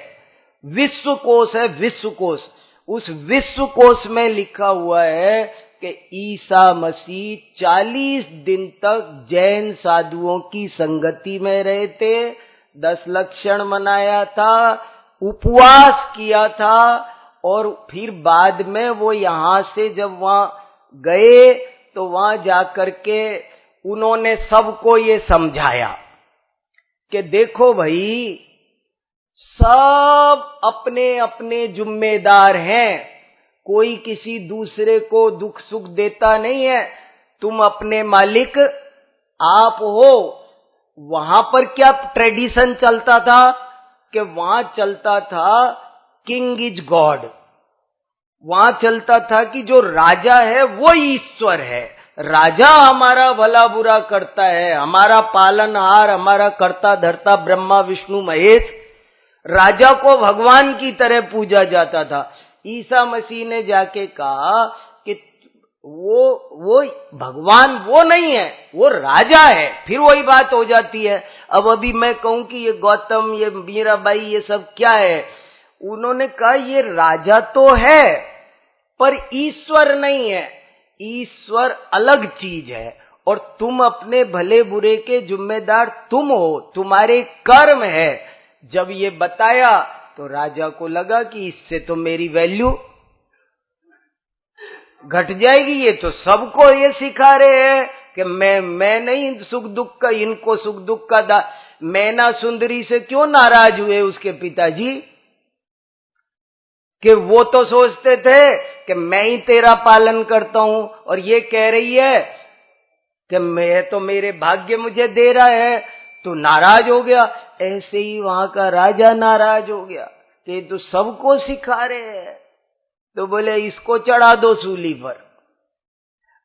विश्वकोश है, विश्वकोश। उस विश्वकोश में लिखा हुआ है कि ईसा मसीह 40 दिन तक जैन साधुओं की संगति में रहे थे, 10 लक्षण मनाया था, उपवास किया था, और फिर बाद में वो यहां से जब वहां गए तो वहां जाकर के उन्होंने सबको ये समझाया कि देखो भाई, सब अपने अपने जिम्मेदार हैं, कोई किसी दूसरे को दुख सुख देता नहीं है। तुम अपने मालिक आप हो। वहां पर क्या ट्रेडिशन चलता था कि वहां चलता था किंग इज गॉड। वहां चलता था कि जो राजा है वो ईश्वर है। राजा हमारा भला बुरा करता है, हमारा पालनहार, हमारा कर्ता धर्ता ब्रह्मा विष्णु महेश। राजा को भगवान की तरह पूजा जाता था। ईसा मसीह ने जाके कहा कि वो भगवान वो नहीं है, वो राजा है। फिर वही बात हो जाती है। अब अभी मैं कहूं कि ये गौतम, ये मीराबाई, ये सब क्या है? उन्होंने कहा ये राजा तो है पर ईश्वर नहीं है। ईश्वर अलग चीज है और तुम अपने भले बुरे के जिम्मेदार तुम हो, तुम्हारे कर्म है। जब ये बताया तो राजा को लगा कि इससे तो मेरी वैल्यू घट जाएगी। ये तो सबको ये सिखा रहे हैं कि मैं नहीं सुख दुख का, इनको सुख दुख का मैना सुंदरी से क्यों नाराज हुए उसके पिताजी? कि वो तो सोचते थे कि मैं ही तेरा पालन करता हूं और ये कह रही है कि मैं तो मेरे भाग्य मुझे दे रहा है, तो नाराज हो गया। ऐसे ही वहां का राजा नाराज हो गया कि तो सबको सिखा रहे हैं। तो बोले इसको चढ़ा दो सूली पर।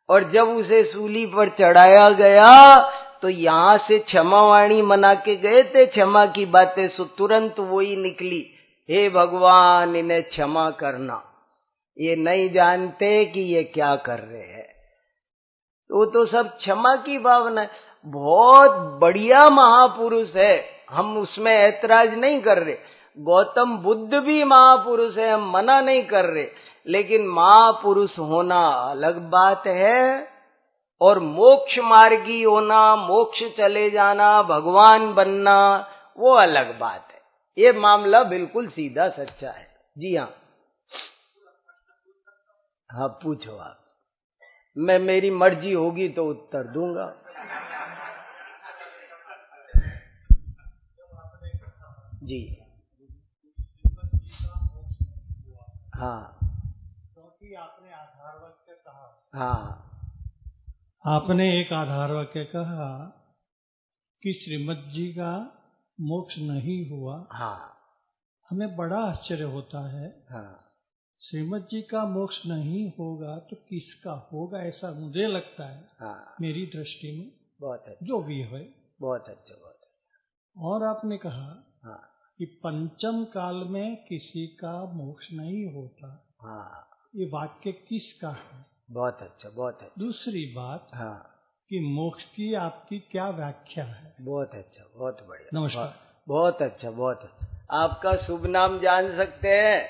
और जब उसे सूली पर चढ़ाया गया तो यहां से क्षमावाणी मना के गए थे, क्षमा की बातें, सो तुरंत वो ही निकली, हे भगवान इन्हें क्षमा करना, ये नहीं जानते कि ये क्या कर रहे हैं। तो सब क्षमा की भावना है। बहुत बढ़िया महापुरुष है, हम उसमें ऐतराज नहीं कर रहे। गौतम बुद्ध भी महापुरुष है, हम मना नहीं कर रहे। लेकिन महापुरुष होना अलग बात है और मोक्ष मार्गी होना, मोक्ष चले जाना, भगवान बनना, वो अलग बात है। ये मामला बिल्कुल सीधा सच्चा है। जी हाँ, हाँ पूछो आप। मैं, मेरी मर्जी होगी तो उत्तर दूंगा। जी हाँ, क्योंकि आपने आधार वाक्य कहा। हाँ, आपने एक आधार वाक्य कहा कि श्रीमद जी का मोक्ष नहीं हुआ। हाँ, हमें बड़ा आश्चर्य होता है। हाँ, श्रीमद जी का मोक्ष नहीं होगा तो किसका होगा, ऐसा मुझे लगता है। हाँ, मेरी दृष्टि में बहुत अच्छा, जो भी है। बहुत अच्छा, बहुत अच्छा। और आपने कहा हाँ, कि पंचम काल में किसी का मोक्ष नहीं होता। हाँ, ये वाक्य किसका है? बहुत अच्छा, बहुत अच्छा। दूसरी बात, हाँ, कि मोक्ष की आपकी क्या व्याख्या है? बहुत अच्छा, बहुत बढ़िया। नमस्कार। बहुत अच्छा, बहुत अच्छा। आपका शुभ नाम जान सकते हैं?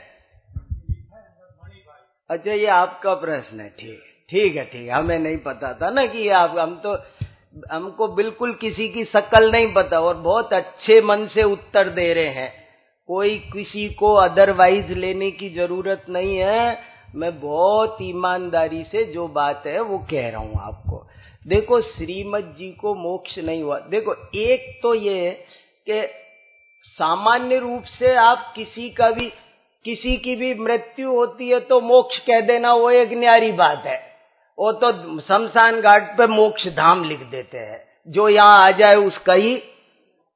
अच्छा, ये आपका प्रश्न है। ठीक, ठीक है, ठीक है। हमें नहीं पता था ना कि आप, हमको बिल्कुल किसी की शक्ल नहीं पता और बहुत अच्छे मन से उत्तर दे रहे हैं। कोई किसी को अदरवाइज लेने की जरूरत नहीं है। मैं बहुत ईमानदारी से जो बात है वो कह रहा हूं आपको। देखो, श्रीमद जी को मोक्ष नहीं हुआ। देखो, एक तो ये कि सामान्य रूप से आप किसी की भी मृत्यु होती है तो मोक्ष कह देना वो एक न्यारी बात है। वो तो शमशान घाट पे मोक्ष धाम लिख देते हैं, जो यहाँ आ जाए उसका ही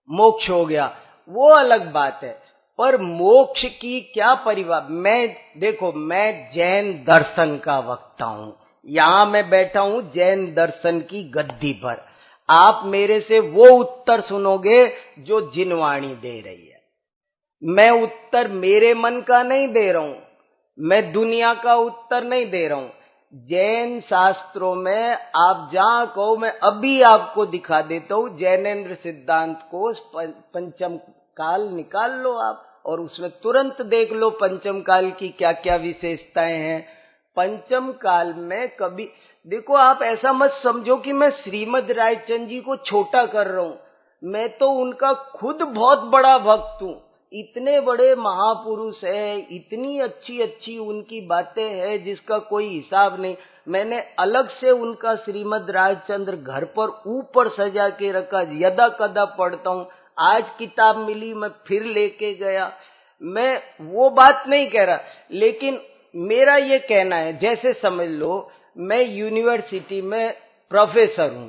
मोक्ष हो गया, वो अलग बात है। पर मोक्ष की क्या परिभाषा? देखो, मैं जैन दर्शन का वक्ता हूं। यहां मैं बैठा हूं जैन दर्शन की गद्दी पर। आप मेरे से वो उत्तर सुनोगे जो जिनवाणी दे रही है। मैं उत्तर मेरे मन का नहीं दे रहा हूं, मैं दुनिया का उत्तर नहीं दे रहा हूं। जैन शास्त्रों में आप जहां कहो, मैं अभी आपको दिखा देता हूं। जैनेन्द्र सिद्धांत को पंचम काल निकाल लो आप और उसमें तुरंत देख लो पंचम काल की क्या क्या विशेषताएं हैं। पंचम काल में कभी देखो, आप ऐसा मत समझो कि मैं श्रीमद रायचंद जी को छोटा कर रहा हूं। मैं तो उनका खुद बहुत बड़ा भक्त हूं। इतने बड़े महापुरुष है, इतनी अच्छी अच्छी उनकी बातें हैं जिसका कोई हिसाब नहीं। मैंने अलग से उनका श्रीमद राजचंद्र घर पर ऊपर सजा के रखा, यदा कदा पढ़ता हूं। आज किताब मिली, मैं फिर लेके गया। मैं वो बात नहीं कह रहा, लेकिन मेरा ये कहना है, जैसे समझ लो मैं यूनिवर्सिटी में प्रोफेसर हूं,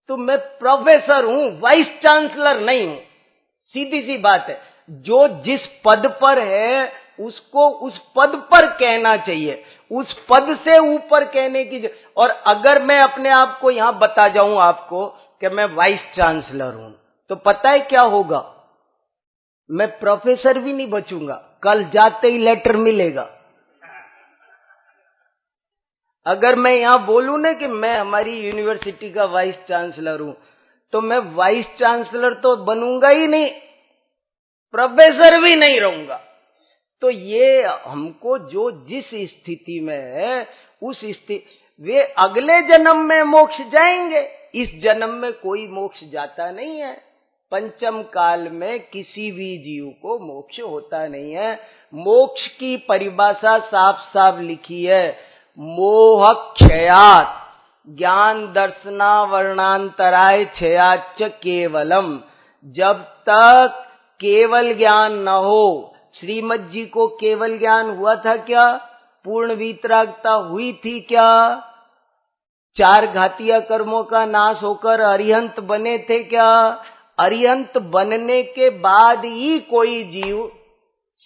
तो मैं प्रोफेसर हूं, वाइस चांसलर नहीं हूं। सीधी सी बात है, जो जिस पद पर है उसको उस पद पर कहना चाहिए, उस पद से ऊपर कहने की। और अगर मैं अपने आप को यहां बता जाऊं आपको कि मैं वाइस चांसलर हूं, तो पता है क्या होगा? मैं प्रोफेसर भी नहीं बचूंगा, कल जाते ही लेटर मिलेगा। अगर मैं यहां बोलूं ना कि मैं हमारी यूनिवर्सिटी का वाइस चांसलर हूं, तो मैं वाइस चांसलर तो बनूंगा ही नहीं, प्रोफेसर भी नहीं रहूंगा। तो ये हमको जो जिस स्थिति में है उस स्थिति, वे अगले जन्म में मोक्ष जाएंगे, इस जन्म में कोई मोक्ष जाता नहीं है। पंचम काल में किसी भी जीव को मोक्ष होता नहीं है। मोक्ष की परिभाषा साफ साफ लिखी है, मोह क्षयात ज्ञान दर्शना वर्णांतराय क्षयाच केवलम। जब तक केवल ज्ञान न हो, श्रीमद जी को केवल ज्ञान हुआ था क्या? पूर्ण वीतरागता हुई थी क्या? चार घातीय कर्मों का नाश होकर अरिहंत बने थे क्या? अरिहंत बनने के बाद ही कोई जीव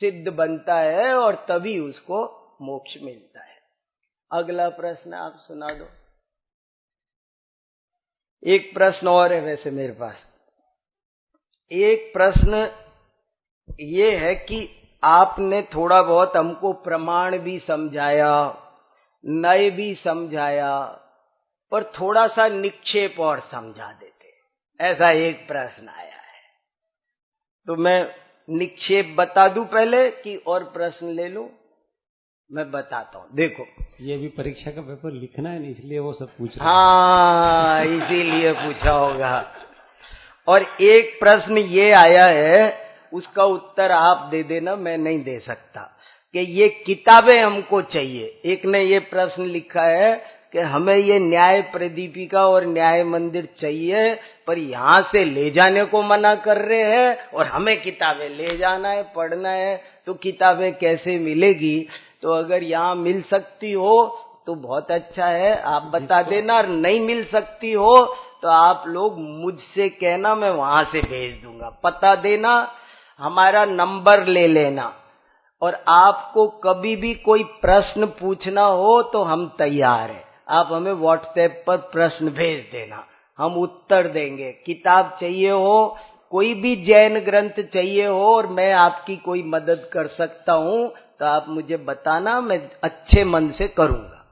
सिद्ध बनता है और तभी उसको मोक्ष मिलता है। अगला प्रश्न आप सुना दो। एक प्रश्न और है वैसे मेरे पास। एक प्रश्न ये है कि आपने थोड़ा बहुत हमको प्रमाण भी समझाया, नए भी समझाया, पर थोड़ा सा निक्षेप और समझा देते, ऐसा एक प्रश्न आया है। तो मैं निक्षेप बता दूं पहले कि और प्रश्न ले लूं? मैं बताता हूं, देखो। ये भी परीक्षा का पेपर लिखना है, इसलिए वो सब पूछ रहे हैं। हाँ, इसीलिए पूछा होगा। और एक प्रश्न ये आया है, उसका उत्तर आप दे देना, मैं नहीं दे सकता, कि ये किताबें हमको चाहिए। एक ने ये प्रश्न लिखा है कि हमें ये न्याय प्रदीपिका और न्याय मंदिर चाहिए, पर यहां से ले जाने को मना कर रहे हैं और हमें किताबें ले जाना है, पढ़ना है, तो किताबें कैसे मिलेगी? तो अगर यहाँ मिल सकती हो तो बहुत अच्छा है, आप बता देना। और नहीं मिल सकती हो तो आप लोग मुझसे कहना, मैं वहां से भेज दूंगा। पता देना, हमारा नंबर ले लेना, और आपको कभी भी कोई प्रश्न पूछना हो तो हम तैयार हैं। आप हमें व्हाट्सएप पर प्रश्न भेज देना, हम उत्तर देंगे। किताब चाहिए हो, कोई भी जैन ग्रंथ चाहिए हो और मैं आपकी कोई मदद कर सकता हूं तो आप मुझे बताना, मैं अच्छे मन से करूंगा।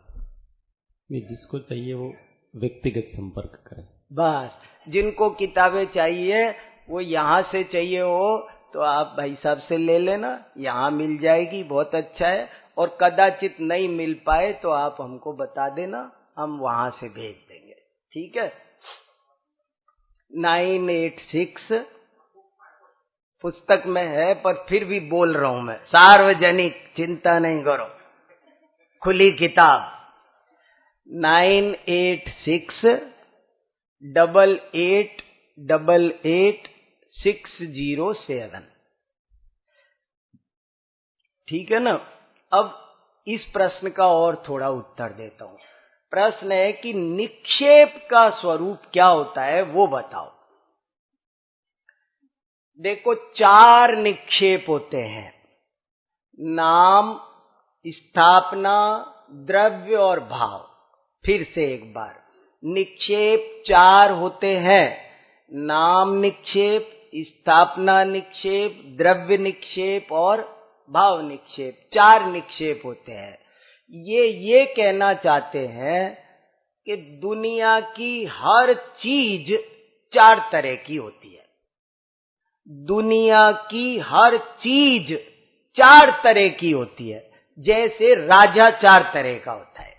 जिसको चाहिए वो व्यक्तिगत संपर्क करें। बस, जिनको किताबें चाहिए वो यहाँ से चाहिए हो तो आप भाई साहब से ले लेना, यहाँ मिल जाएगी, बहुत अच्छा है। और कदाचित नहीं मिल पाए तो आप हमको बता देना, हम वहां से भेज देंगे, ठीक है। 986 पुस्तक में है, पर फिर भी बोल रहा हूं मैं, सार्वजनिक, चिंता नहीं करो, खुली किताब। 986888607, ठीक है ना। अब इस प्रश्न का और थोड़ा उत्तर देता हूं। प्रश्न है कि निक्षेप का स्वरूप क्या होता है, वो बताओ। देखो, 4 निक्षेप होते हैं, नाम, स्थापना, द्रव्य और भाव। फिर से एक बार, निक्षेप 4 होते हैं, नाम निक्षेप, स्थापना निक्षेप, द्रव्य निक्षेप और भाव निक्षेप। 4 निक्षेप होते हैं। ये कहना चाहते हैं कि दुनिया की हर चीज 4 तरह की होती है। दुनिया की हर चीज 4 तरह की होती है। जैसे राजा 4 तरह का होता है,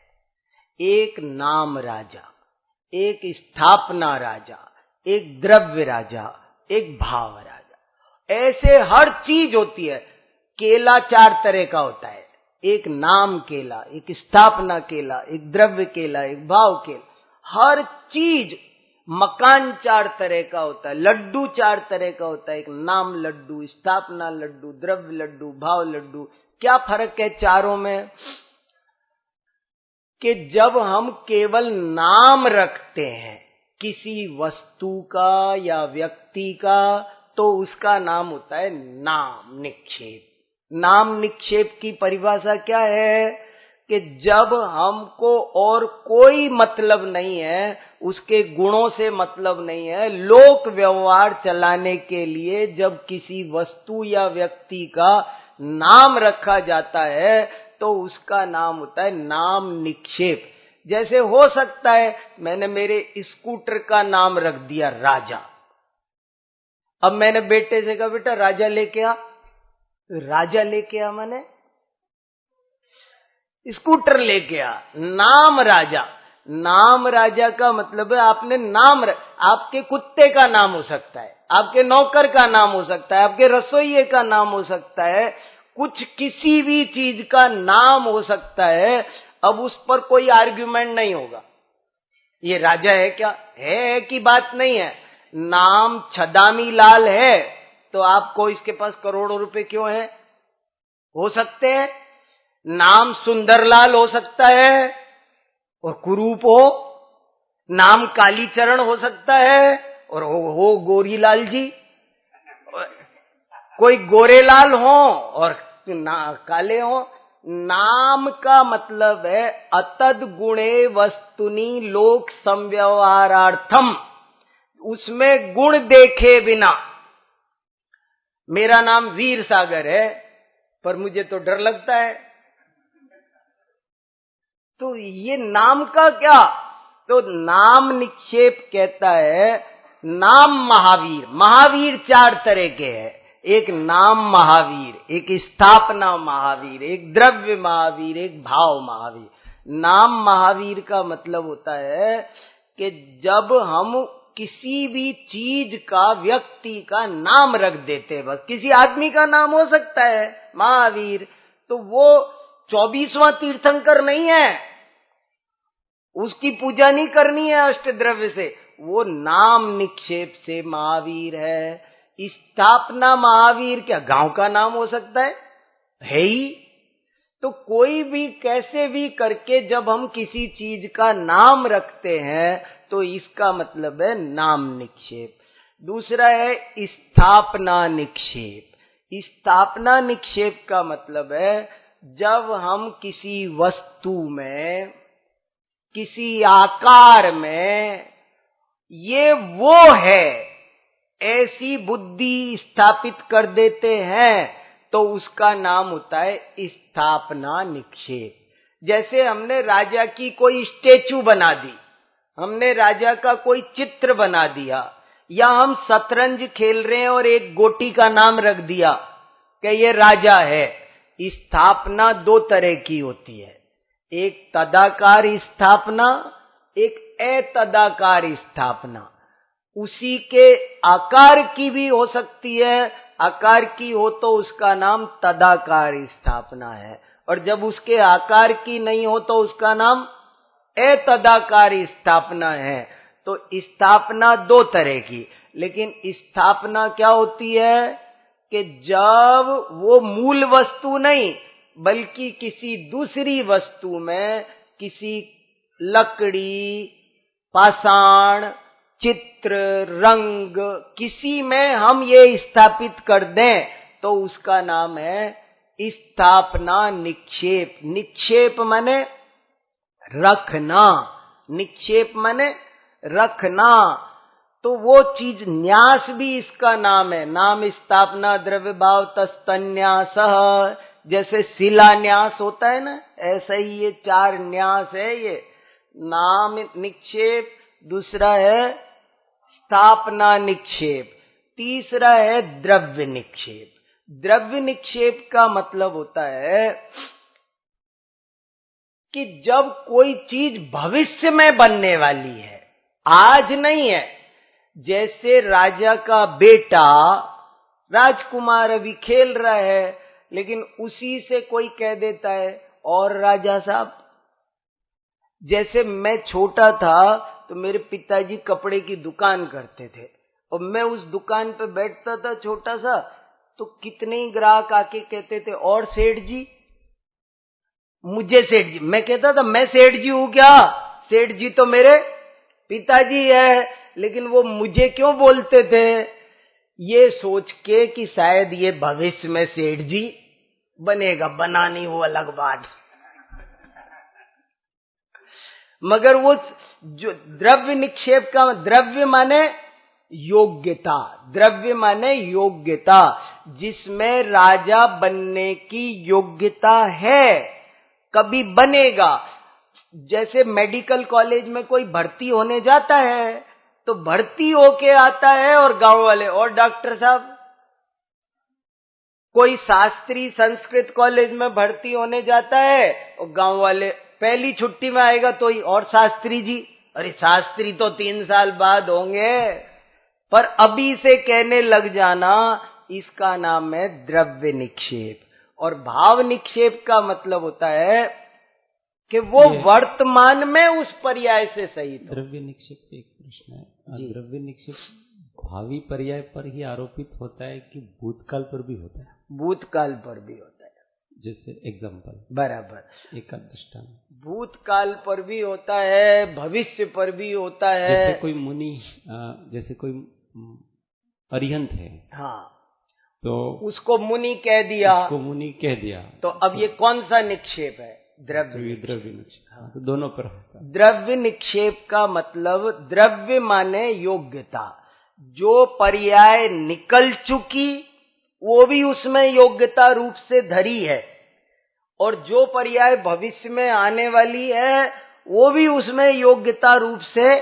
एक नाम राजा, एक स्थापना राजा, एक द्रव्य राजा, एक भाव राजा। ऐसे हर चीज होती है। केला 4 तरह का होता है, एक नाम केला, एक स्थापना केला, एक द्रव्य केला, एक भाव केला। हर चीज, मकान 4 तरह का होता है, लड्डू 4 तरह का होता है, एक नाम लड्डू, स्थापना लड्डू, द्रव्य लड्डू, भाव लड्डू। क्या फर्क है चारों में? कि जब हम केवल नाम रखते हैं किसी वस्तु का या व्यक्ति का, तो उसका नाम होता है नाम निक्षेप। नाम निक्षेप की परिभाषा क्या है कि जब हमको और कोई मतलब नहीं है, उसके गुणों से मतलब नहीं है, लोक व्यवहार चलाने के लिए जब किसी वस्तु या व्यक्ति का नाम रखा जाता है तो उसका नाम होता है नाम निक्षेप। जैसे हो सकता है मैंने मेरे स्कूटर का नाम रख दिया राजा। अब मैंने बेटे से कहा बेटा राजा लेके आ, राजा लेके आ माने स्कूटर लेके आ, नाम राजा। नाम राजा का मतलब है आपने नाम आपके कुत्ते का नाम हो सकता है, आपके नौकर का नाम हो सकता है, आपके रसोइये का नाम हो सकता है, कुछ किसी भी चीज का नाम हो सकता है। अब उस पर कोई आर्ग्यूमेंट नहीं होगा, ये राजा है क्या है कि बात नहीं है। नाम छदामी लाल है तो आपको इसके पास करोड़ों रुपए क्यों है, हो सकते हैं। नाम सुंदरलाल हो सकता है और कुरूप हो, नाम कालीचरण हो सकता है और हो गोरीलाल जी, कोई गोरेलाल हो और काले हो। नाम का मतलब है अतद गुणे वस्तुनि लोक संव्यवहारार्थम, उसमें गुण देखे बिना। मेरा नाम वीर सागर है पर मुझे तो डर लगता है, तो ये नाम का क्या, तो नाम निक्षेप कहता है नाम महावीर। महावीर 4 तरह के हैं, एक नाम महावीर, एक स्थापना महावीर, एक द्रव्य महावीर, एक भाव महावीर। नाम महावीर का मतलब होता है कि जब हम किसी भी चीज का व्यक्ति का नाम रख देते हैं, बस किसी आदमी का नाम हो सकता है महावीर, तो वो 24वां तीर्थंकर नहीं है, उसकी पूजा नहीं करनी है अष्टद्रव्य से, वो नाम निक्षेप से महावीर है। स्थापना महावीर क्या गांव का नाम हो सकता है ही। तो कोई भी कैसे भी करके जब हम किसी चीज का नाम रखते हैं तो इसका मतलब है नाम निक्षेप। दूसरा है स्थापना निक्षेप। स्थापना निक्षेप का मतलब है जब हम किसी वस्तु में, किसी आकार में ये वो है ऐसी बुद्धि स्थापित कर देते हैं तो उसका नाम होता है स्थापना निक्षेप। जैसे हमने राजा की कोई स्टेचू बना दी, हमने राजा का कोई चित्र बना दिया, या हम शतरंज खेल रहे हैं और एक गोटी का नाम रख दिया कि ये राजा है। स्थापना 2 तरह की होती है, एक तदाकार स्थापना, एक अतदाकार स्थापना। उसी के आकार की भी हो सकती है, आकार की हो तो उसका नाम तदाकार स्थापना है, और जब उसके आकार की नहीं हो तो उसका नाम अतदाकार स्थापना है। तो स्थापना 2 तरह की, लेकिन स्थापना क्या होती है कि जब वो मूल वस्तु नहीं बल्कि किसी दूसरी वस्तु में, किसी लकड़ी, पाषाण, चित्र, रंग, किसी में हम ये स्थापित कर दें तो उसका नाम है स्थापना निक्षेप। निक्षेप माने रखना, निक्षेप माने रखना। तो वो चीज, न्यास भी इसका नाम है। नाम स्थापना द्रव्य भाव तस्तन्यास, जैसे शिलान्यास होता है ना, ऐसा ही ये 4 न्यास है। ये नाम निक्षेप, दूसरा है स्थापना निक्षेप, तीसरा है द्रव्य निक्षेप। द्रव्य निक्षेप का मतलब होता है कि जब कोई चीज भविष्य में बनने वाली है, आज नहीं है। जैसे राजा का बेटा राजकुमार अभी खेल रहा है, लेकिन उसी से कोई कह देता है और राजा साहब। जैसे मैं छोटा था तो मेरे पिताजी कपड़े की दुकान करते थे और मैं उस दुकान पे बैठता था छोटा सा, तो कितने ही ग्राहक आके कहते थे और सेठ जी। मुझे सेठ जी, मैं कहता था मैं सेठ जी हूं क्या? सेठ जी तो मेरे पिताजी है, लेकिन वो मुझे क्यों बोलते थे? ये सोच के कि शायद ये भविष्य में सेठ जी बनेगा, बना नहीं वो अलग बात। मगर वो जो द्रव्य निक्षेप का, द्रव्य माने योग्यता, द्रव्य माने योग्यता, जिसमें राजा बनने की योग्यता है, कभी बनेगा। जैसे मेडिकल कॉलेज में कोई भर्ती होने जाता है तो भर्ती होके आता है और गांव वाले, और डॉक्टर साहब। कोई शास्त्री संस्कृत कॉलेज में भर्ती होने जाता है और गांव वाले पहली छुट्टी में आएगा तो ही, और शास्त्री जी, अरे शास्त्री तो 3 साल बाद होंगे। पर अभी से कहने लग जाना, इसका नाम है द्रव्य निक्षेप। और भाव निक्षेप का मतलब होता है कि वो वर्तमान में उस पर्याय से सही। द्रव्य निक्षेप एक प्रश्न है, द्रव्य निक्षेप भावी पर्याय पर ही आरोपित होता है कि भूतकाल पर भी होता है? भूतकाल पर भी होता है। जैसे एग्जाम्पल, बराबर, एक दृष्टांत। भूतकाल पर भी होता है, भविष्य पर भी होता है। जैसे कोई मुनि, जैसे कोई अरिहंत है, हाँ, तो उसको मुनि कह दिया, उसको मुनि कह दिया, तो अब ये कौन सा निक्षेप है? द्रव्य निक्षेप। हाँ, तो दोनों पर होता है। द्रव्य निक्षेप का मतलब, द्रव्य माने योग्यता, जो पर्याय निकल चुकी वो भी उसमें योग्यता रूप से धरी है, और जो पर्याय भविष्य में आने वाली है वो भी उसमें योग्यता रूप से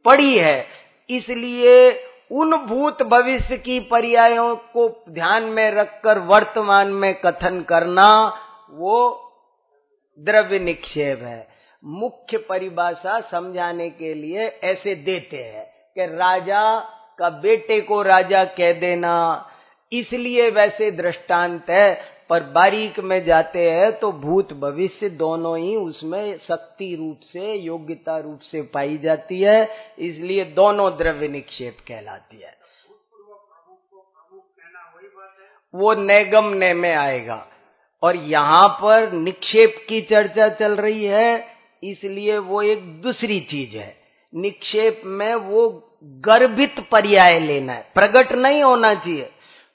पड़ी है। इसलिए उन भूत भविष्य की पर्यायों को ध्यान में रखकर वर्तमान में कथन करना, वो द्रव्य निक्षेप है। मुख्य परिभाषा समझाने के लिए ऐसे देते हैं कि राजा का बेटे को राजा कह देना, इसलिए वैसे दृष्टांत है। पर बारीक में जाते हैं तो भूत भविष्य दोनों ही उसमें शक्ति रूप से, योग्यता रूप से पाई जाती है, इसलिए दोनों द्रव्य निक्षेप कहलाती है। वो नैगम्य में आएगा, और यहाँ पर निक्षेप की चर्चा चल रही है, इसलिए वो एक दूसरी चीज है। निक्षेप में वो गर्भित पर्याय लेना है, प्रकट नहीं होना चाहिए।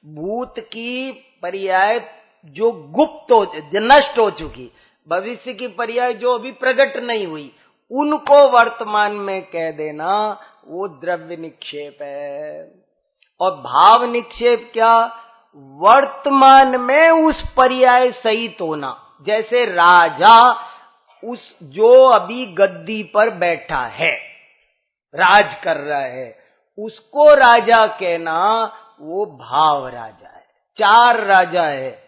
भूत की पर्याय जो गुप्त हो, जो नष्ट हो चुकी, भविष्य की पर्याय जो अभी प्रकट नहीं हुई, उनको वर्तमान में कह देना, वो द्रव्य निक्षेप है। और भाव निक्षेप क्या? वर्तमान में उस पर्याय सहित होना। जैसे राजा, उस जो अभी गद्दी पर बैठा है, राज कर रहा है, उसको राजा कहना, वो भाव राजा है। 4 राजा है,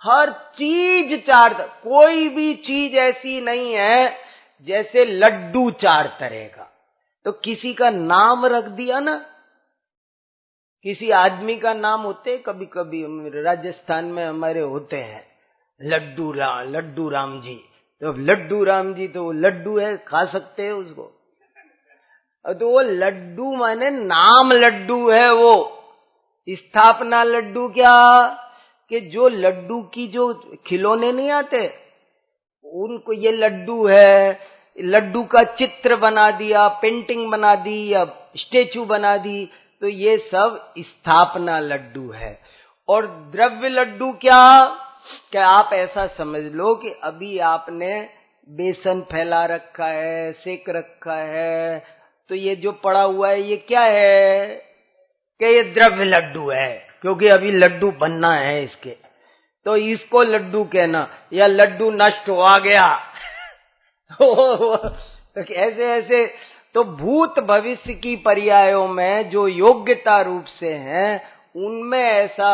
हर चीज 4, कोई भी चीज ऐसी नहीं है जैसे लड्डू 4 तरह का। तो किसी का नाम रख दिया ना, किसी आदमी का नाम होते, कभी कभी राजस्थान में हमारे होते हैं लड्डू राम जी। तो लड्डू राम जी, तो वो लड्डू है, खा सकते हैं उसको। तो वो लड्डू माने नाम लड्डू है, वो स्थापना लड्डू क्या, कि जो लड्डू की जो खिलौने नहीं आते, उनको ये लड्डू है, लड्डू का चित्र बना दिया, पेंटिंग बना दी या स्टेचू बना दी, तो ये सब स्थापना लड्डू है। और द्रव्य लड्डू क्या आप ऐसा समझ लो कि अभी आपने बेसन फैला रखा है, सेक रखा है, तो ये जो पड़ा हुआ है ये क्या है, कि ये द्रव्य लड्डू है, क्योंकि अभी लड्डू बनना है इसके, तो इसको लड्डू कहना। या लड्डू नष्ट हो गया तो ऐसे ऐसे, तो भूत भविष्य की पर्यायों में जो योग्यता रूप से हैं, उनमें ऐसा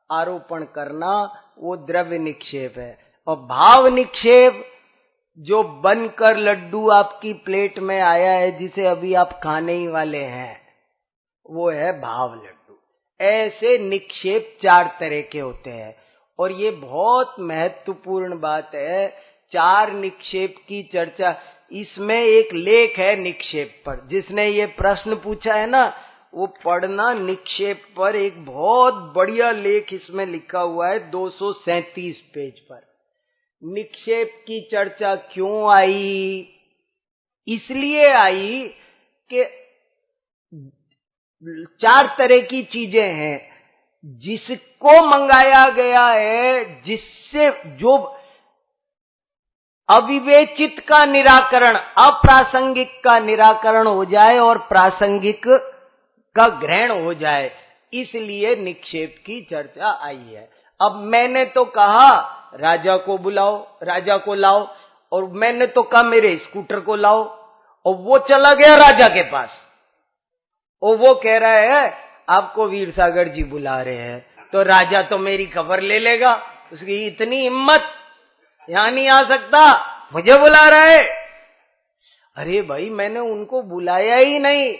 आरोपण करना, वो द्रव्य निक्षेप है। और भाव निक्षेप, जो बनकर लड्डू आपकी प्लेट में आया है, जिसे अभी आप खाने ही वाले हैं, वो है भाव लड्डू। ऐसे निक्षेप 4 तरह के होते हैं। और ये बहुत महत्वपूर्ण बात है, 4 निक्षेप की चर्चा। इसमें एक लेख है निक्षेप पर, जिसने ये प्रश्न पूछा है ना, वो पढ़ना। निक्षेप पर एक बहुत बढ़िया लेख इसमें लिखा हुआ है 237 पेज पर। निक्षेप की चर्चा क्यों आई? इसलिए आई कि 4 तरह की चीजें हैं जिसको मंगाया गया है, जिससे जो अविवेचित का निराकरण, अप्रासंगिक का निराकरण हो जाए और प्रासंगिक का ग्रहण हो जाए, इसलिए निक्षेप की चर्चा आई है। अब मैंने तो कहा राजा को बुलाओ, राजा को लाओ, और मैंने तो कहा मेरे स्कूटर को लाओ, और वो चला गया राजा के पास, और वो कह रहा है आपको वीर सागर जी बुला रहे हैं, तो राजा तो मेरी खबर ले लेगा, उसकी इतनी हिम्मत, यहां नहीं आ सकता, मुझे बुला रहा है। अरे भाई मैंने उनको बुलाया ही नहीं,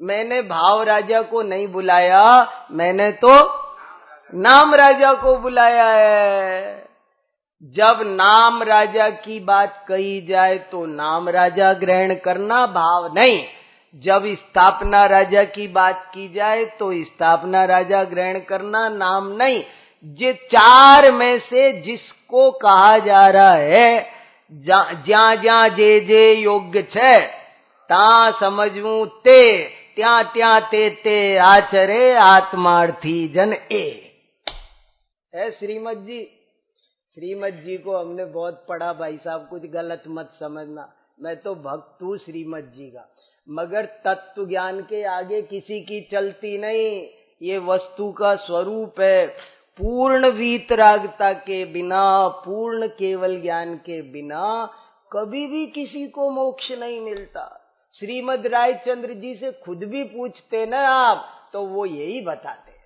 मैंने भाव राजा को नहीं बुलाया, मैंने तो नाम राजा को बुलाया है। जब नाम राजा की बात कही जाए तो नाम राजा ग्रहण करना, भाव नहीं। जब स्थापना राजा की बात की जाए तो स्थापना राजा ग्रहण करना, नाम नहीं। ये 4 में से जिसको कहा जा रहा है, ज्या ज्या जे जे योग्य छे ता समझू ते, त्या त्या ते ते आचरे आत्मार्थी जन ए श्रीमद जी। श्रीमद जी को हमने बहुत पढ़ा भाई साहब, कुछ गलत मत समझना, मैं तो भक्त हूँ श्रीमद जी का, मगर तत्व ज्ञान के आगे किसी की चलती नहीं। ये वस्तु का स्वरूप है। पूर्ण वीतरागता के बिना, पूर्ण केवल ज्ञान के बिना कभी भी किसी को मोक्ष नहीं मिलता। श्रीमद रायचंद्र जी से खुद भी पूछते ना आप, तो वो यही बताते।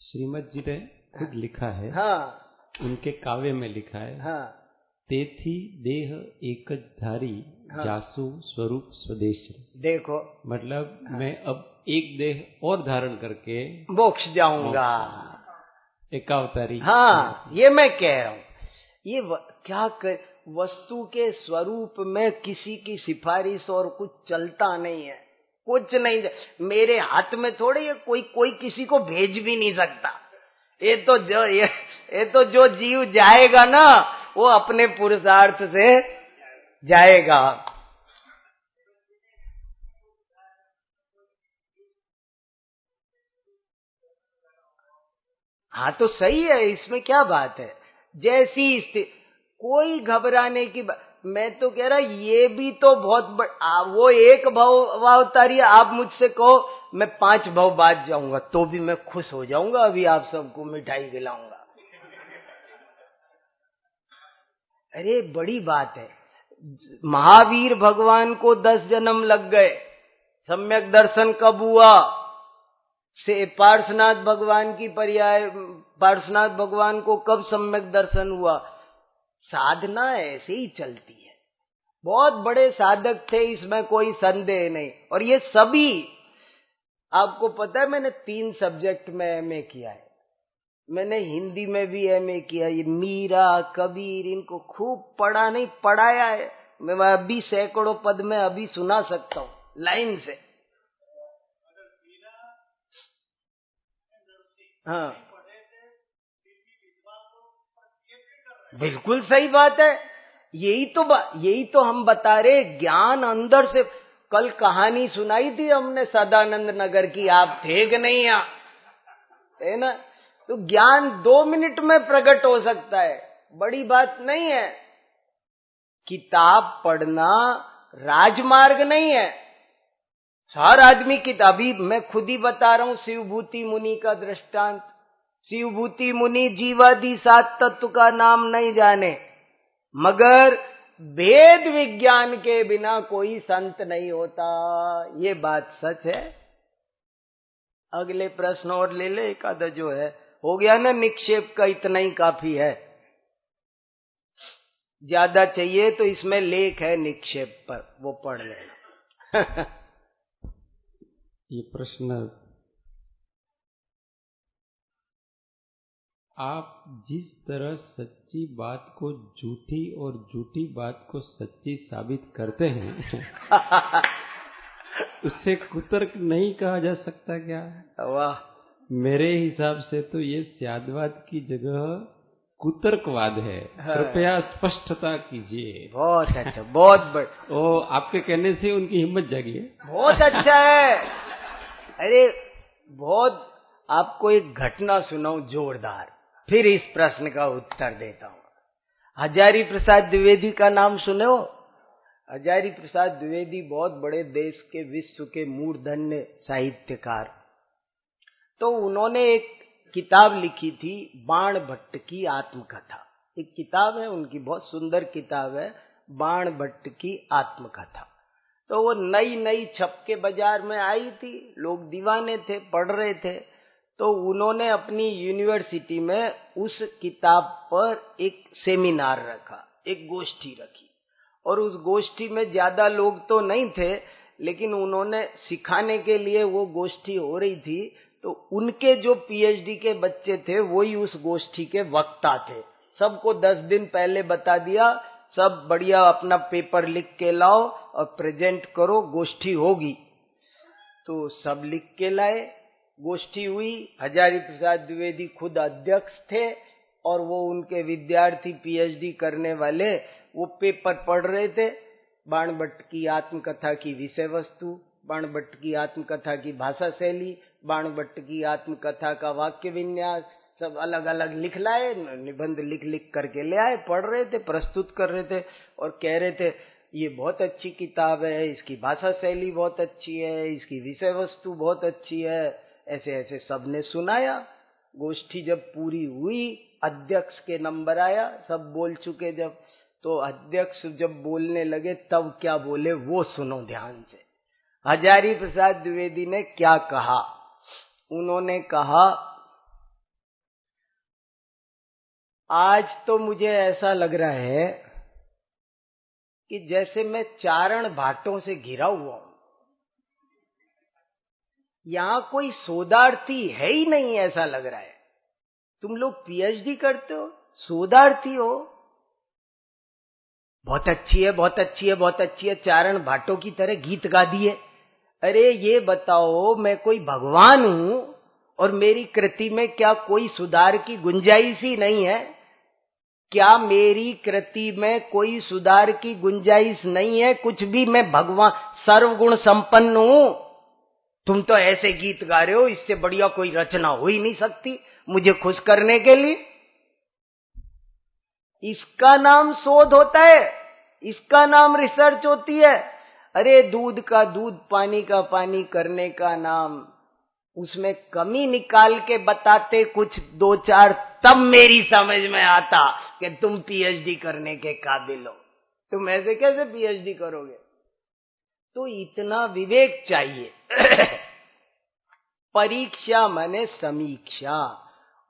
श्रीमद जी ने खुद लिखा है, हाँ, उनके काव्य में लिखा है, हाँ, तेथी देह एकज धारी, हाँ, जासु स्वरूप स्वदेश। देखो मतलब मैं अब एक देह और धारण करके मोक्ष जाऊंगा, एकावतारी। हाँ, ये मैं कह रहा हूँ। ये क्या वस्तु के स्वरूप में किसी की सिफारिश और कुछ चलता नहीं है, कुछ नहीं। मेरे हाथ में थोड़े ये कोई किसी को भेज भी नहीं सकता। ये तो जो जीव जाएगा ना, वो अपने पुरुषार्थ से जाएगा। हाँ तो सही है, इसमें क्या बात है। जैसी कोई घबराने की बात, मैं तो कह रहा ये भी तो बहुत वो एक भावतारी, आप मुझसे कहो मैं 5 भाव बाद जाऊंगा तो भी मैं खुश हो जाऊंगा, अभी आप सबको मिठाई खिलाऊंगा। अरे बड़ी बात है। महावीर भगवान को 10 जन्म लग गए, सम्यक दर्शन कब हुआ? से पार्श्वनाथ भगवान की पर्याय, पार्श्वनाथ भगवान को कब सम्यक दर्शन हुआ? साधना ऐसे ही चलती है। बहुत बड़े साधक थे, इसमें कोई संदेह नहीं। और ये सभी, आपको पता है मैंने 3 सब्जेक्ट में एमए किया है। मैंने हिंदी में भी एमए किया। ये मीरा, कबीर, इनको खूब पढ़ा नहीं, पढ़ाया है। मैं अभी सैकड़ों पद में अभी सुना सकता हूँ लाइन से। हाँ बिल्कुल सही बात है। यही तो हम बता रहे, ज्ञान अंदर से। कल कहानी सुनाई थी हमने सदानंद नगर की, आप थे कि नहीं यहाँ, है ना? तो ज्ञान 2 मिनट में प्रकट हो सकता है, बड़ी बात नहीं है। किताब पढ़ना राजमार्ग नहीं है। हर आदमी अभी मैं खुद ही बता रहा हूं शिवभूति मुनि का दृष्टांत। शिवभूति मुनि जीवादि 7 तत्व का नाम नहीं जाने, मगर भेद विज्ञान के बिना कोई संत नहीं होता। ये बात सच है। अगले प्रश्न और ले ले, एक आधा जो है हो गया ना। निक्षेप का इतना ही काफी है, ज्यादा चाहिए तो इसमें लेख है निक्षेप पर, वो पढ़ लेना। ये प्रश्न, आप जिस तरह सच्ची बात को झूठी और झूठी बात को सच्ची साबित करते हैं उससे कुतर्क नहीं कहा जा सकता क्या? वाह। मेरे हिसाब से तो ये स्यादवाद की जगह कुतर्कवाद है, कृपया स्पष्टता कीजिए। बहुत अच्छा, बहुत बड़ा। ओ, आपके कहने से उनकी हिम्मत जागी है। बहुत अच्छा है। अरे बहुत, आपको एक घटना सुनाऊं जोरदार, फिर इस प्रश्न का उत्तर देता हूं। हजारी प्रसाद द्विवेदी का नाम सुने हो? हजारी प्रसाद द्विवेदी बहुत बड़े देश के, विश्व के मूर्धन्य साहित्यकार। तो उन्होंने एक किताब लिखी थी, बाण भट्ट की आत्मकथा। एक किताब है उनकी, बहुत सुंदर किताब है, बाण भट्ट की आत्मकथा। तो वो नई नई छप के बाजार में आई थी, लोग दीवाने थे, पढ़ रहे थे। तो उन्होंने अपनी यूनिवर्सिटी में उस किताब पर एक सेमिनार रखा, एक गोष्ठी रखी। और उस गोष्ठी में ज्यादा लोग तो नहीं थे, लेकिन उन्होंने सिखाने के लिए वो गोष्ठी हो रही थी। तो उनके जो पीएचडी के बच्चे थे वही उस गोष्ठी के वक्ता थे। सबको 10 दिन पहले बता दिया, सब बढ़िया अपना पेपर लिख के लाओ और प्रेजेंट करो, गोष्ठी होगी। तो सब लिख के लाए, गोष्ठी हुई। हजारी प्रसाद द्विवेदी खुद अध्यक्ष थे और वो उनके विद्यार्थी पीएचडी करने वाले वो पेपर पढ़ रहे थे। बाण भट्ट की आत्मकथा की विषय वस्तु, बाण भट्ट की आत्मकथा की भाषा शैली, बाण भट्ट की आत्मकथा का वाक्य विन्यास, सब अलग अलग लिख लाए, निबंध लिख लिख करके ले आए, पढ़ रहे थे, प्रस्तुत कर रहे थे और कह रहे थे ये बहुत अच्छी किताब है, इसकी भाषा शैली बहुत अच्छी है, इसकी विषय वस्तु बहुत अच्छी है। ऐसे ऐसे सबने सुनाया। गोष्ठी जब पूरी हुई, अध्यक्ष के नंबर आया, सब बोल चुके जब, तो अध्यक्ष जब बोलने लगे तब क्या बोले वो सुनो ध्यान से। हजारी प्रसाद द्विवेदी ने क्या कहा? उन्होंने कहा, आज तो मुझे ऐसा लग रहा है कि जैसे मैं चारण भाटों से घिरा हुआ हूं, यहां कोई शोधार्थी है ही नहीं, ऐसा लग रहा है। तुम लोग पीएचडी करते हो, शोधार्थी हो, बहुत अच्छी है, बहुत अच्छी है, बहुत अच्छी है, चारण भाटों की तरह गीत गा दिए। अरे ये बताओ, मैं कोई भगवान हूं और मेरी कृति में क्या कोई सुधार की गुंजाइश ही नहीं है? क्या मेरी कृति में कोई सुधार की गुंजाइश नहीं है? कुछ भी, मैं भगवान सर्वगुण संपन्न हूं। तुम तो ऐसे गीत गा रहे हो, इससे बढ़िया कोई रचना हो ही नहीं सकती मुझे खुश करने के लिए। इसका नाम शोध होता है, इसका नाम रिसर्च होती है। अरे दूध का दूध, पानी का पानी करने का नाम, उसमें कमी निकाल के बताते कुछ 2-4, तब मेरी समझ में आता कि तुम पीएचडी करने के काबिल हो। तुम ऐसे कैसे पीएचडी करोगे? तो इतना विवेक चाहिए। परीक्षा माने समीक्षा,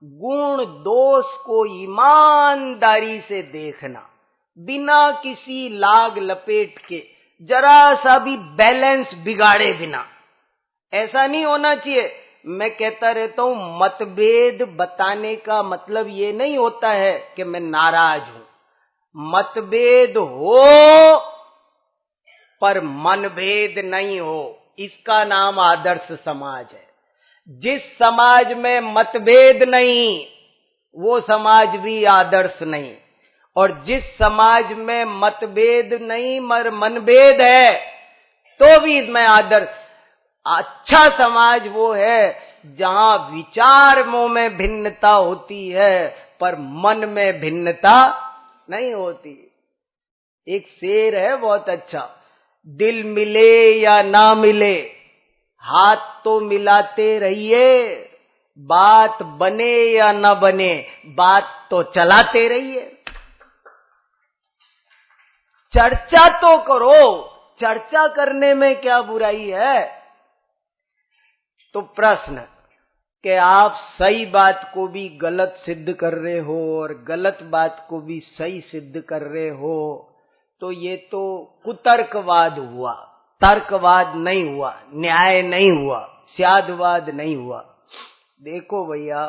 गुण दोष को ईमानदारी से देखना, बिना किसी लाग लपेट के, जरा सा भी बैलेंस बिगाड़े बिना। ऐसा नहीं होना चाहिए। मैं कहता रहता हूं, मतभेद बताने का मतलब ये नहीं होता है कि मैं नाराज हूं। मतभेद हो पर मनभेद नहीं हो, इसका नाम आदर्श समाज है। जिस समाज में मतभेद नहीं, वो समाज भी आदर्श नहीं। और जिस समाज में मतभेद नहीं मगर मनभेद है, तो भी इसमें आदर्श। अच्छा समाज वो है जहां विचारों में भिन्नता होती है पर मन में भिन्नता नहीं होती। एक शेर है बहुत अच्छा, दिल मिले या ना मिले, हाथ तो मिलाते रहिए, बात बने या न बने, बात तो चलाते रहिए। चर्चा तो करो, चर्चा करने में क्या बुराई है? तो प्रश्न कि आप सही बात को भी गलत सिद्ध कर रहे हो और गलत बात को भी सही सिद्ध कर रहे हो, तो ये तो कुतर्कवाद हुआ, तर्कवाद नहीं हुआ, न्याय नहीं हुआ, स्यादवाद नहीं हुआ। देखो भैया,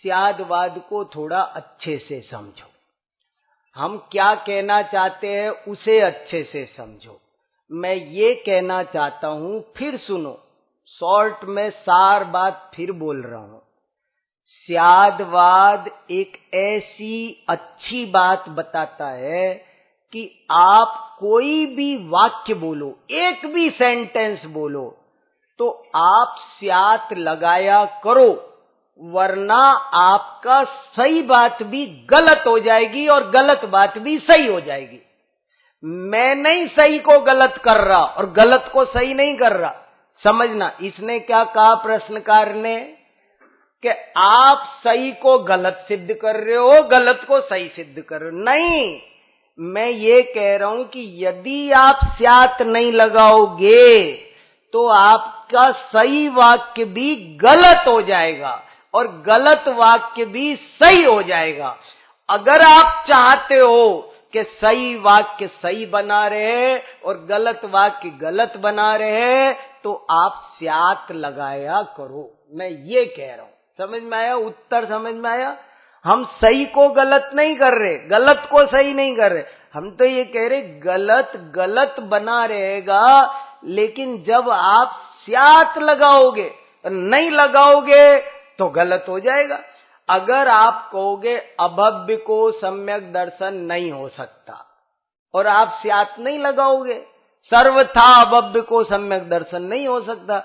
स्यादवाद को थोड़ा अच्छे से समझो। हम क्या कहना चाहते हैं उसे अच्छे से समझो। मैं ये कहना चाहता हूं, फिर सुनो, शॉर्ट में सार बात फिर बोल रहा हूं। स्यादवाद एक ऐसी अच्छी बात बताता है कि आप कोई भी वाक्य बोलो, एक भी सेंटेंस बोलो, तो आप स्यात लगाया करो, वरना आपका सही बात भी गलत हो जाएगी और गलत बात भी सही हो जाएगी। मैं नहीं सही को गलत कर रहा और गलत को सही नहीं कर रहा, समझना। इसने क्या कहा प्रश्नकार ने कि आप सही को गलत सिद्ध कर रहे हो, गलत को सही सिद्ध कर रहे हो। नहीं, मैं ये कह रहा हूं कि यदि आप स्यात नहीं लगाओगे तो आपका सही वाक्य भी गलत हो जाएगा और गलत वाक्य भी सही हो जाएगा। अगर आप चाहते हो कि सही वाक्य सही बना रहे और गलत वाक्य गलत बना रहे, तो आप स्यात लगाया करो। मैं ये कह रहा हूं, समझ में आया? उत्तर समझ में आया? हम सही को गलत नहीं कर रहे, गलत को सही नहीं कर रहे। हम तो ये कह रहे गलत गलत बना रहेगा, लेकिन जब आप स्यात लगाओगे, नहीं लगाओगे तो गलत हो जाएगा। अगर आप कहोगे अभव्य को सम्यक दर्शन नहीं हो सकता और आप स्यात नहीं लगाओगे, सर्वथा अभव्य को सम्यक दर्शन नहीं हो सकता,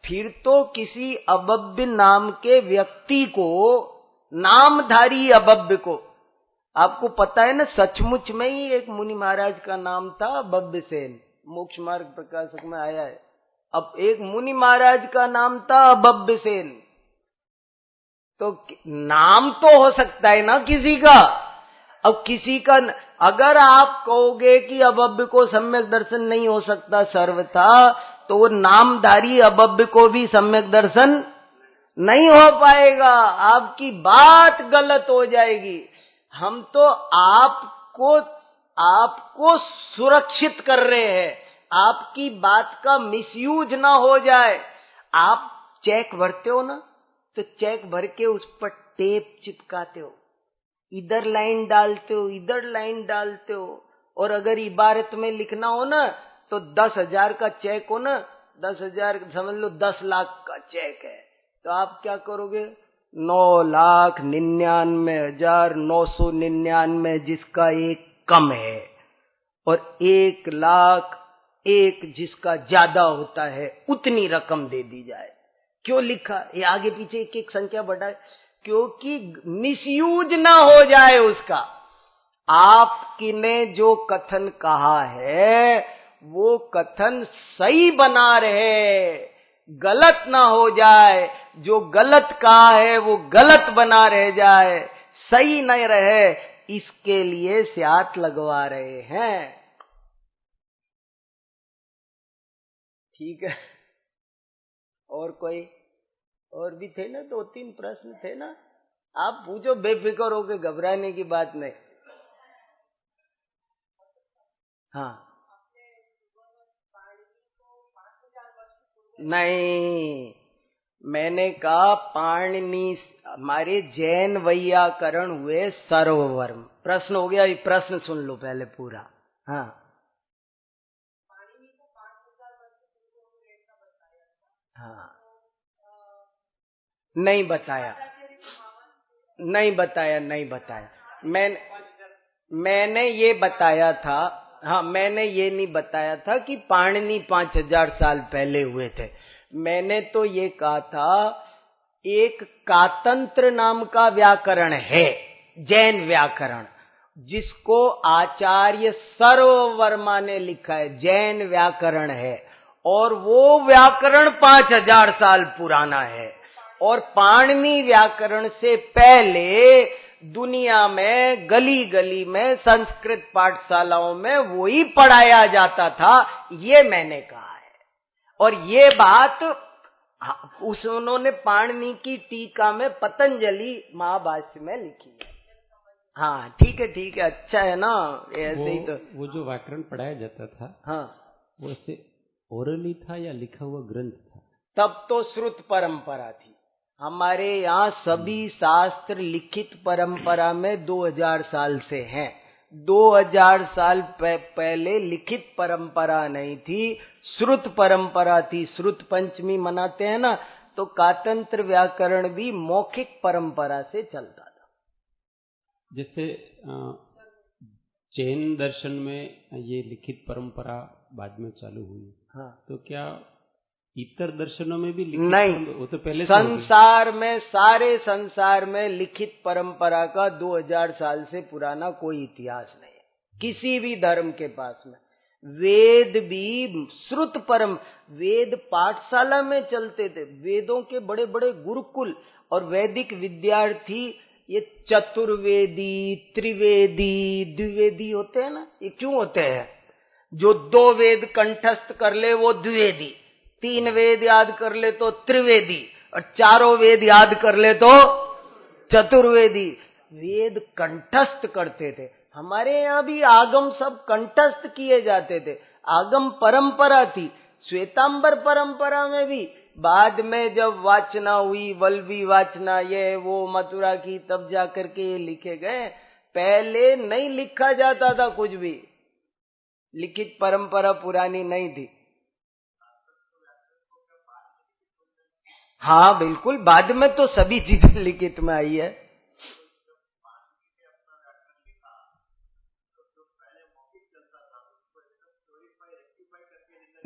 फिर तो किसी अभव्य नाम के व्यक्ति को, नामधारी अभव्य को, आपको पता है ना, सचमुच में ही एक मुनि महाराज का नाम था अभव्य सेन, मोक्ष मार्ग प्रकाशक में आया है। अब एक मुनि महाराज का नाम था अभव्य सेन, तो नाम तो हो सकता है ना किसी का। अब किसी का, अगर आप कहोगे कि अभव्य को सम्यक दर्शन नहीं हो सकता सर्वथा, तो वो नामधारी अभव्य को भी सम्यक दर्शन नहीं हो पाएगा, आपकी बात गलत हो जाएगी। हम तो आपको सुरक्षित कर रहे हैं, आपकी बात का मिसयूज ना हो जाए। आप चेक भरते हो ना, तो चेक भर के उस पर टेप चिपकाते हो, इधर लाइन डालते हो, इधर लाइन डालते हो, और अगर इबारत में लिखना हो ना, तो 10,000 का चेक हो ना, 10,000 समझ लो 10 लाख का चेक है, तो आप क्या करोगे? 9,99,999 जिसका एक कम है और 1,01,000 जिसका ज्यादा होता है, उतनी रकम दे दी जाए। क्यों लिखा? ये आगे पीछे एक एक संख्या बढ़ाए, क्योंकि मिसयूज ना हो जाए उसका। आपने जो कथन कहा है वो कथन सही बना रहे, गलत ना हो जाए। जो गलत कहा है वो गलत बना रह जाए, सही नहीं रहे, इसके लिए स्यात लगवा रहे हैं। ठीक है? और कोई और भी थे ना, 2-3 प्रश्न थे ना, आप पूछो, बेफिक्र होके, घबराने की बात नहीं। हाँ, नहीं, मैंने कहा पाणिनि हमारे जैन वैयाकरण हुए सर्ववर्म। प्रश्न हो गया, ये प्रश्न सुन लो पहले पूरा। हाँ, हाँ, नहीं बताया, नहीं बताया, नहीं बताया। मैंने ये बताया था, हाँ, मैंने ये नहीं बताया था कि पाणिनि 5,000 साल पहले हुए थे। मैंने तो ये कहा था एक कातंत्र नाम का व्याकरण है, जैन व्याकरण, जिसको आचार्य सर्ववर्मा ने लिखा है, जैन व्याकरण है, और वो व्याकरण 5,000 साल पुराना है। और पाणिनि व्याकरण से पहले दुनिया में गली गली में संस्कृत पाठशालाओं में वही पढ़ाया जाता था, ये मैंने कहा है। और ये बात उन्होंने पाणिनि की टीका में पतंजलि महाभाष्य में लिखी है। हाँ, ठीक है, ठीक है, अच्छा है ना, ऐसे ही तो। वो जो व्याकरण पढ़ाया जाता था, हाँ, वो ऐसे ओरली था या लिखा हुआ ग्रंथ था? तब तो श्रुत परंपरा थी। हमारे यहाँ सभी शास्त्र लिखित परंपरा में 2000 साल से हैं। 2000 साल पहले लिखित परंपरा नहीं थी, श्रुत परंपरा थी। श्रुत पंचमी मनाते हैं ना, तो कातंत्र व्याकरण भी मौखिक परंपरा से चलता था। जैसे जैन दर्शन में ये लिखित परंपरा बाद में चालू हुई, हाँ, तो क्या इतर दर्शनों में भी लिखित नहीं, वो तो पहले से होगी। संसार में, सारे संसार में लिखित परंपरा का 2000 साल से पुराना कोई इतिहास नहीं है किसी भी धर्म के पास में। वेद भी श्रुत परम, वेद पाठशाला में चलते थे, वेदों के बड़े बड़े गुरुकुल, और वैदिक विद्यार्थी ये चतुर्वेदी, त्रिवेदी, द्विवेदी होते हैं ना। ये क्यों होते हैं? जो 2 वेद कंठस्थ कर ले वो द्विवेदी, 3 वेद याद कर ले तो त्रिवेदी, और 4 वेद याद कर ले तो चतुर्वेदी। वेद कंठस्थ करते थे। हमारे यहाँ भी आगम सब कंठस्थ किए जाते थे, आगम परंपरा थी। श्वेतांबर परंपरा में भी बाद में जब वाचना हुई, वल्लवी वाचना, ये वो मथुरा की, तब जाकर के ये लिखे गए। पहले नहीं लिखा जाता था कुछ भी, लिखित परंपरा पुरानी नहीं थी। हाँ बिल्कुल, बाद में तो सभी चीजें लिखित में आई है।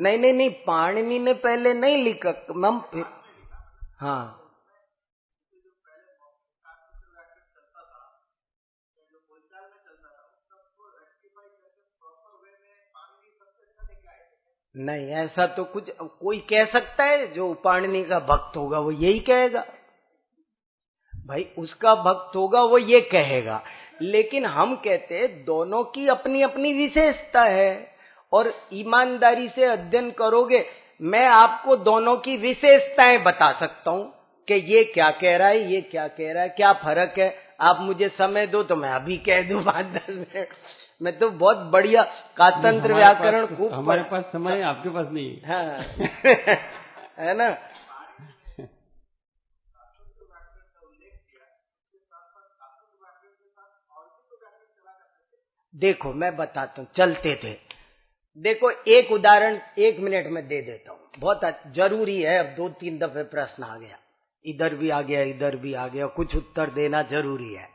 नहीं, पाणिनि ने पहले नहीं लिखा, हम फिर, हाँ, नहीं ऐसा तो कुछ कोई कह सकता है? जो पाणिनि का भक्त होगा वो यही कहेगा भाई, उसका भक्त होगा वो ये कहेगा। लेकिन हम कहते हैं दोनों की अपनी अपनी विशेषता है, और ईमानदारी से अध्ययन करोगे, मैं आपको दोनों की विशेषताएं बता सकता हूं कि ये क्या कह रहा है, ये क्या कह रहा है, क्या फर्क है। आप मुझे समय दो तो मैं अभी कह दूं 5-10 मिनट। मैं तो बहुत बढ़िया कातंत्र व्याकरण खूब, हमारे पास समय है, आपके पास नहीं है। हाँ है ना। देखो मैं बताता हूँ, चलते थे। देखो एक उदाहरण 1 मिनट में दे देता हूँ, बहुत जरूरी है। अब 2-3 दफे प्रश्न आ गया, इधर भी आ गया, इधर भी आ गया, कुछ उत्तर देना जरूरी है।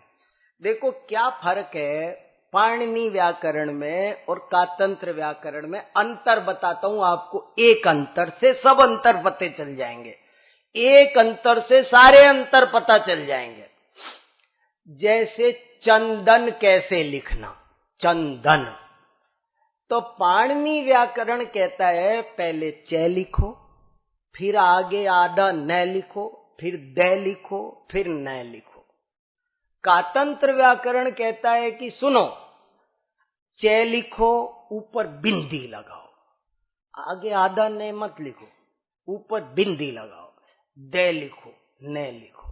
देखो क्या फर्क है पाणिनि व्याकरण में और कातंत्र व्याकरण में। अंतर बताता हूँ आपको, एक अंतर से सब अंतर पते चल जाएंगे, एक अंतर से सारे अंतर पता चल जाएंगे। जैसे चंदन कैसे लिखना, चंदन, तो पाणिनि व्याकरण कहता है पहले च लिखो, फिर आगे आधा न लिखो, फिर द लिखो, फिर न लिखो। कातंत्र व्याकरण कहता है कि सुनो, च लिखो, ऊपर बिंदी लगाओ, आगे आधा न मत लिखो, ऊपर बिंदी लगाओ, द लिखो, न लिखो।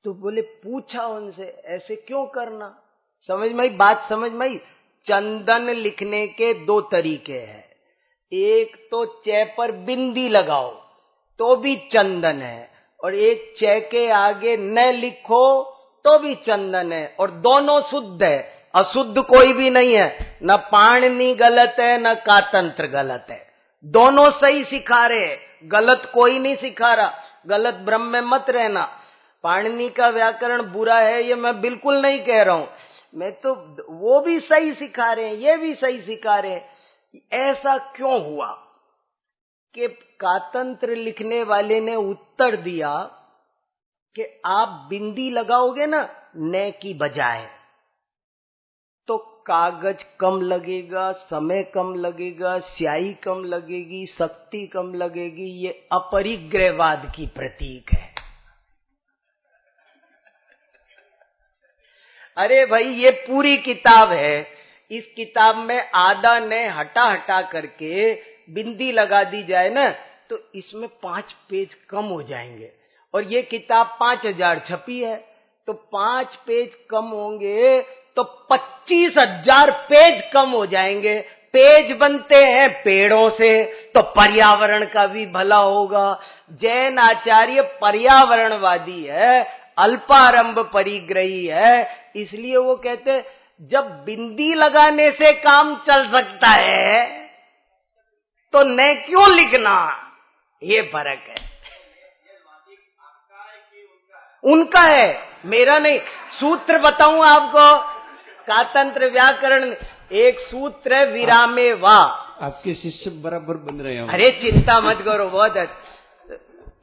तो बोले, पूछा उनसे ऐसे क्यों करना? समझ में आई बात? समझ में आई? चंदन लिखने के 2 तरीके हैं। एक तो च पर बिंदी लगाओ तो भी चंदन है, और एक च के आगे न लिखो तो भी चंदन है, और दोनों शुद्ध है, अशुद्ध कोई भी नहीं है। न पाणिनि गलत है, न कातंत्र गलत है, दोनों सही सिखा रहे हैं, गलत कोई नहीं सिखा रहा। गलत भ्रम में मत रहना। पाणिनि का व्याकरण बुरा है ये मैं बिल्कुल नहीं कह रहा हूं, मैं तो वो भी सही सिखा रहे हैं, ये भी सही सिखा रहे हैं। ऐसा क्यों हुआ कि कातंत्र लिखने वाले ने उत्तर दिया कि आप बिंदी लगाओगे ना न की बजाय, तो कागज कम लगेगा, समय कम लगेगा, स्याही कम लगेगी, शक्ति कम लगेगी। ये अपरिग्रहवाद की प्रतीक है। अरे भाई ये पूरी किताब है, इस किताब में आधा ने हटा हटा करके बिंदी लगा दी जाए ना तो इसमें 5 पेज कम हो जाएंगे, और ये किताब 5000 छपी है, तो 5 पेज कम होंगे तो 25,000 पेज कम हो जाएंगे। पेज बनते हैं पेड़ों से, तो पर्यावरण का भी भला होगा। जैन आचार्य पर्यावरणवादी है, अल्पारंभ परिग्रही है, इसलिए वो कहते हैं जब बिंदी लगाने से काम चल सकता है तो न क्यों लिखना। ये फर्क है। उनका है, मेरा नहीं। सूत्र बताऊं आपको, कातंत्र व्याकरण में एक सूत्र है, विरामे वा। आपके शिष्य बराबर बन रहे हैं। अरे चिंता मत करो, बहुत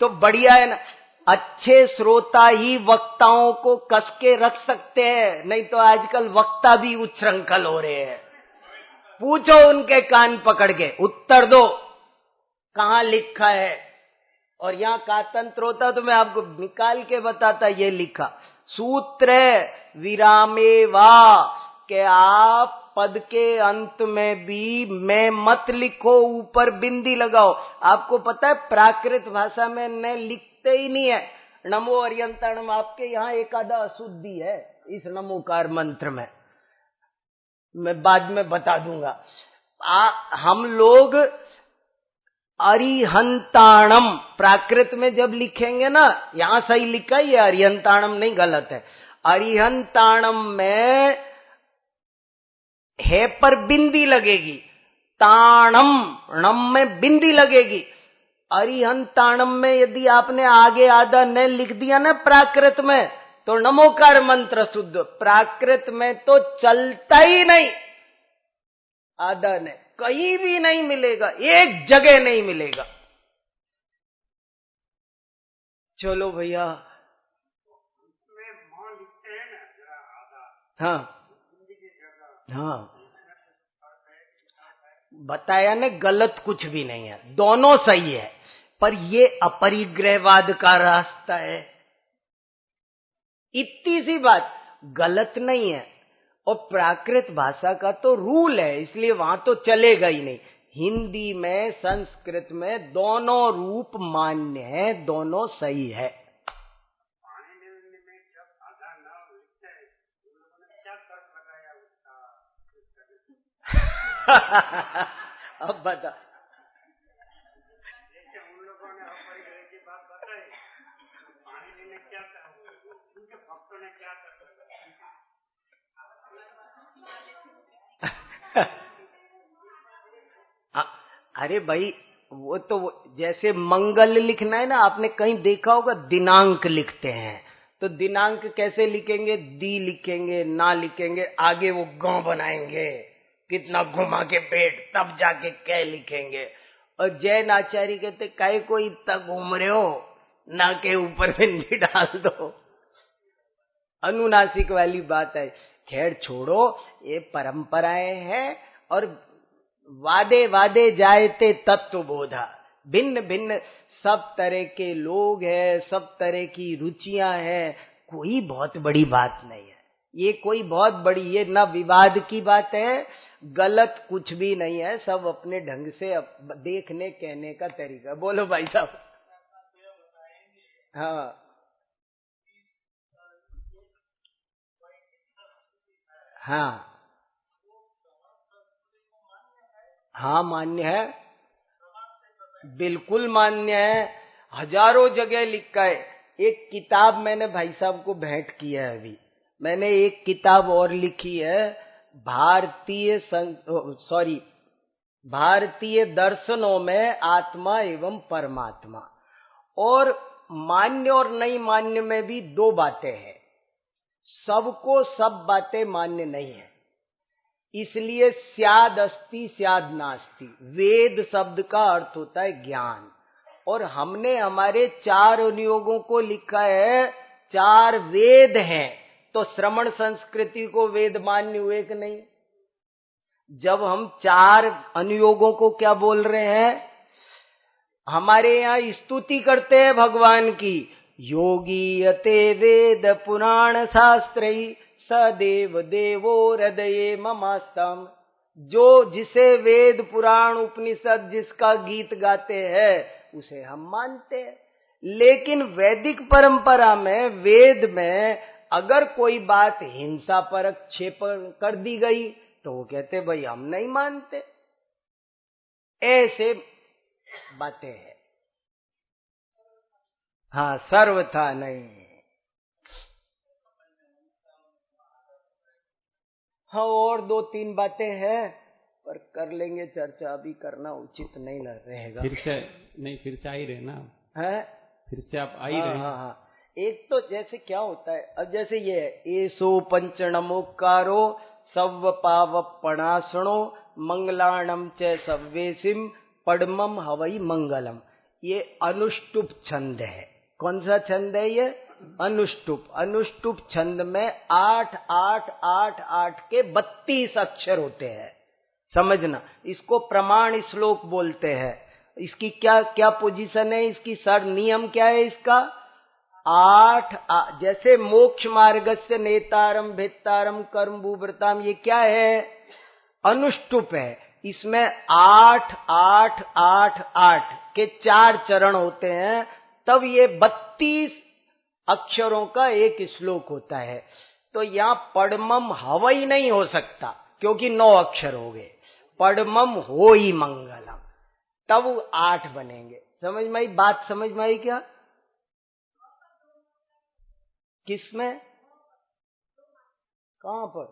तो बढ़िया है ना। अच्छे श्रोता ही वक्ताओं को कस के रख सकते हैं, नहीं तो आजकल वक्ता भी उच्छृंखल हो रहे हैं। पूछो उनके कान पकड़ के, उत्तर दो कहां लिखा है। और यहाँ कातंत्र होता तो मैं आपको निकाल के बताता, ये लिखा सूत्र है विरामे वा, के आप पद के अंत में भी मैं मत लिखो, ऊपर बिंदी लगाओ। आपको पता है प्राकृत भाषा में न लिखते ही नहीं है। नमो अर्यंतणम, आपके यहाँ एक आधा अशुद्धि है इस नमोकार मंत्र में, मैं बाद में बता दूंगा। हम लोग अरिहंताणम प्राकृत में जब लिखेंगे ना, यहां सही लिखा है, ये अरिहंताणम नहीं, गलत है। अरिहंताणम में है पर बिंदी लगेगी, ताणम नम में बिंदी लगेगी। अरिहंताणम में यदि आपने आगे आधा न लिख दिया ना प्राकृत में, तो नमोकार मंत्र शुद्ध। प्राकृत में तो चलता ही नहीं, आधा ने कहीं भी नहीं मिलेगा, एक जगह नहीं मिलेगा। चलो भैया, हाँ हाँ बताया ने, गलत कुछ भी नहीं है, दोनों सही है, पर ये अपरिग्रहवाद का रास्ता है। इतनी सी बात, गलत नहीं है। और प्राकृत भाषा का तो रूल है, इसलिए वहां तो चलेगा ही नहीं। हिंदी में संस्कृत में दोनों रूप मान्य है, दोनों सही है। अब बता, उन लोगों ने अपरिग्रह की बात बताई, पानी लेने क्या था, उनके भक्तों ने क्या कर अरे भाई, वो तो जैसे मंगल लिखना है ना, आपने कहीं देखा होगा दिनांक लिखते हैं, तो दिनांक कैसे लिखेंगे, दी लिखेंगे, ना लिखेंगे, आगे वो गांव बनाएंगे, कितना घुमा के पेट, तब जाके कै लिखेंगे। और जैन आचार्य कहते काय को इतना घूम रहे हो, ना के ऊपर बिंदी डाल दो। अनुनासिक वाली बात है। खैर छोड़ो, ये परंपराएं हैं, और वादे वादे जायते तत्व बोधा। भिन्न भिन्न सब तरह के लोग हैं, सब तरह की रुचियां हैं, कोई बहुत बड़ी बात नहीं है। ये कोई बहुत बड़ी, ये ना विवाद की बात है, गलत कुछ भी नहीं है, सब अपने ढंग से देखने कहने का तरीका। बोलो भाई साहब। हाँ हाँ हाँ, मान्य है, बिल्कुल मान्य है, हजारों जगह लिखा है। एक किताब मैंने भाई साहब को भेंट किया है अभी, मैंने एक किताब और लिखी है, भारतीय दर्शनों में आत्मा एवं परमात्मा। और मान्य और नहीं मान्य में भी दो बातें हैं, सबको सब बातें मान्य नहीं है, इसलिए स्याद अस्ति स्याद नास्ति। वेद शब्द का अर्थ होता है ज्ञान, और हमने हमारे 4 अनुयोगों को लिखा है, 4 वेद हैं, तो श्रवण संस्कृति को वेद मान्य हुए कि नहीं? जब हम 4 अनुयोगों को क्या बोल रहे हैं, हमारे यहाँ स्तुति करते हैं भगवान की, योगी यते वेद पुराण शास्त्र सदेव देवो हृदये ममास्तम। जो जिसे वेद पुराण उपनिषद जिसका गीत गाते हैं उसे हम मानते हैं। लेकिन वैदिक परंपरा में, वेद में अगर कोई बात हिंसा पर क्षेपण कर दी गई तो वो कहते भाई हम नहीं मानते। ऐसे बातें हैं। हाँ, सर्वथा नहीं। हाँ, और 2-3 बातें हैं, पर कर लेंगे चर्चा, अभी करना उचित नहीं रहेगा। फिर से आ ही रहे ना, है फिर से आप आ ही रहे। हाँ। एक तो जैसे क्या होता है, अब जैसे ये है, एसो पंचनमोकारो सव पाव पणासणो मंगलाणम च सव्वेसिम पद्मम हवई मंगलम। ये अनुष्टुप छंद है। कौन सा छंद है ये? अनुष्टुप। अनुष्टुप छंद में 8 8 8 8 के 32 अक्षर होते हैं, समझना। इसको प्रमाण श्लोक बोलते हैं। इसकी क्या क्या पोजीशन है, इसकी सर नियम क्या है इसका? 8 जैसे मोक्ष मार्गस्य नेतारम भेत्तारम कर्म भूव्रताम, ये क्या है? अनुष्टुप है। इसमें 8 8 8 8 के 4 चरण होते हैं, तब ये 32 अक्षरों का एक श्लोक होता है। तो यहाँ पद्मम हवई नहीं हो सकता क्योंकि 9 अक्षर हो गए। पद्मम होई मंगलम, तब 8 बनेंगे। समझ में आई बात? समझ में आई क्या? किसमें? कहां पर?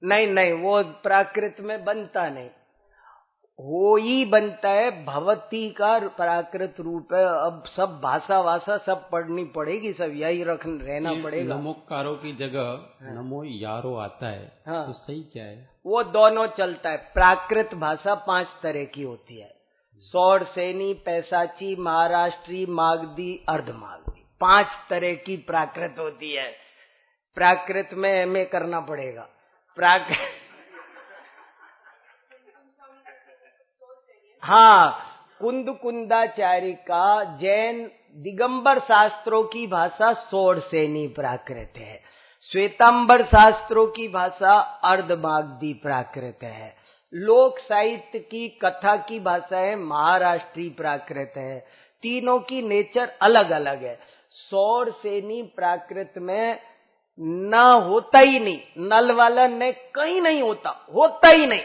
नहीं नहीं, वो प्राकृत में बनता नहीं, हो ही बनता है। भवती का प्राकृत रूप है। अब सब भाषा सब पढ़नी पड़ेगी, सब यही रहना पड़ेगा। नमोकारों की जगह नमो यारो आता है। हाँ, तो सही क्या है? वो दोनों चलता है। प्राकृत भाषा 5 तरह की होती है। सौरसेनी, पैसाची, महाराष्ट्री, मागधी, अर्धमागधी, 5 तरह की प्राकृत होती है। प्राकृत में एमए करना पड़ेगा। हाँ, कुंद कुंदाचारिका जैन दिगंबर शास्त्रों की भाषा सौरसेनी प्राकृत है। श्वेतांबर शास्त्रों की भाषा अर्धमागधी प्राकृत है। लोक साहित्य की कथा की भाषा है महाराष्ट्री प्राकृत है। तीनों की नेचर अलग अलग है। सौरसेनी प्राकृत में न होता ही नहीं, नल वाला न कहीं नहीं होता ही नहीं।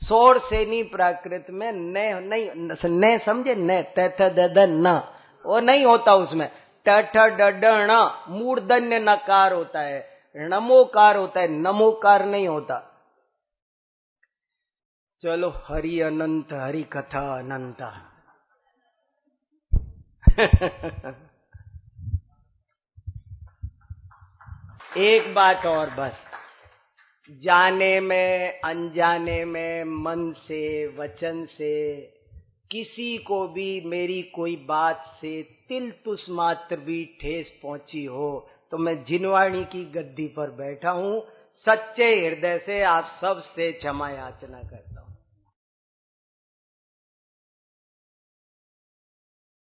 सौरसेनी प्राकृत में न समझे, न त द न, वो नहीं होता उसमें। ट ड ण मूर्धन्य नकार होता है, नमोकार होता है, नमोकार नहीं होता। चलो, हरि अनंत, हरि कथा अनंत। एक बात और बस, जाने में अनजाने में, मन से वचन से, किसी को भी मेरी कोई बात से तिल तुस मात्र भी ठेस पहुंची हो तो मैं जिनवाणी की गद्दी पर बैठा हूं, सच्चे हृदय से आप सब से क्षमा याचना करता हूं।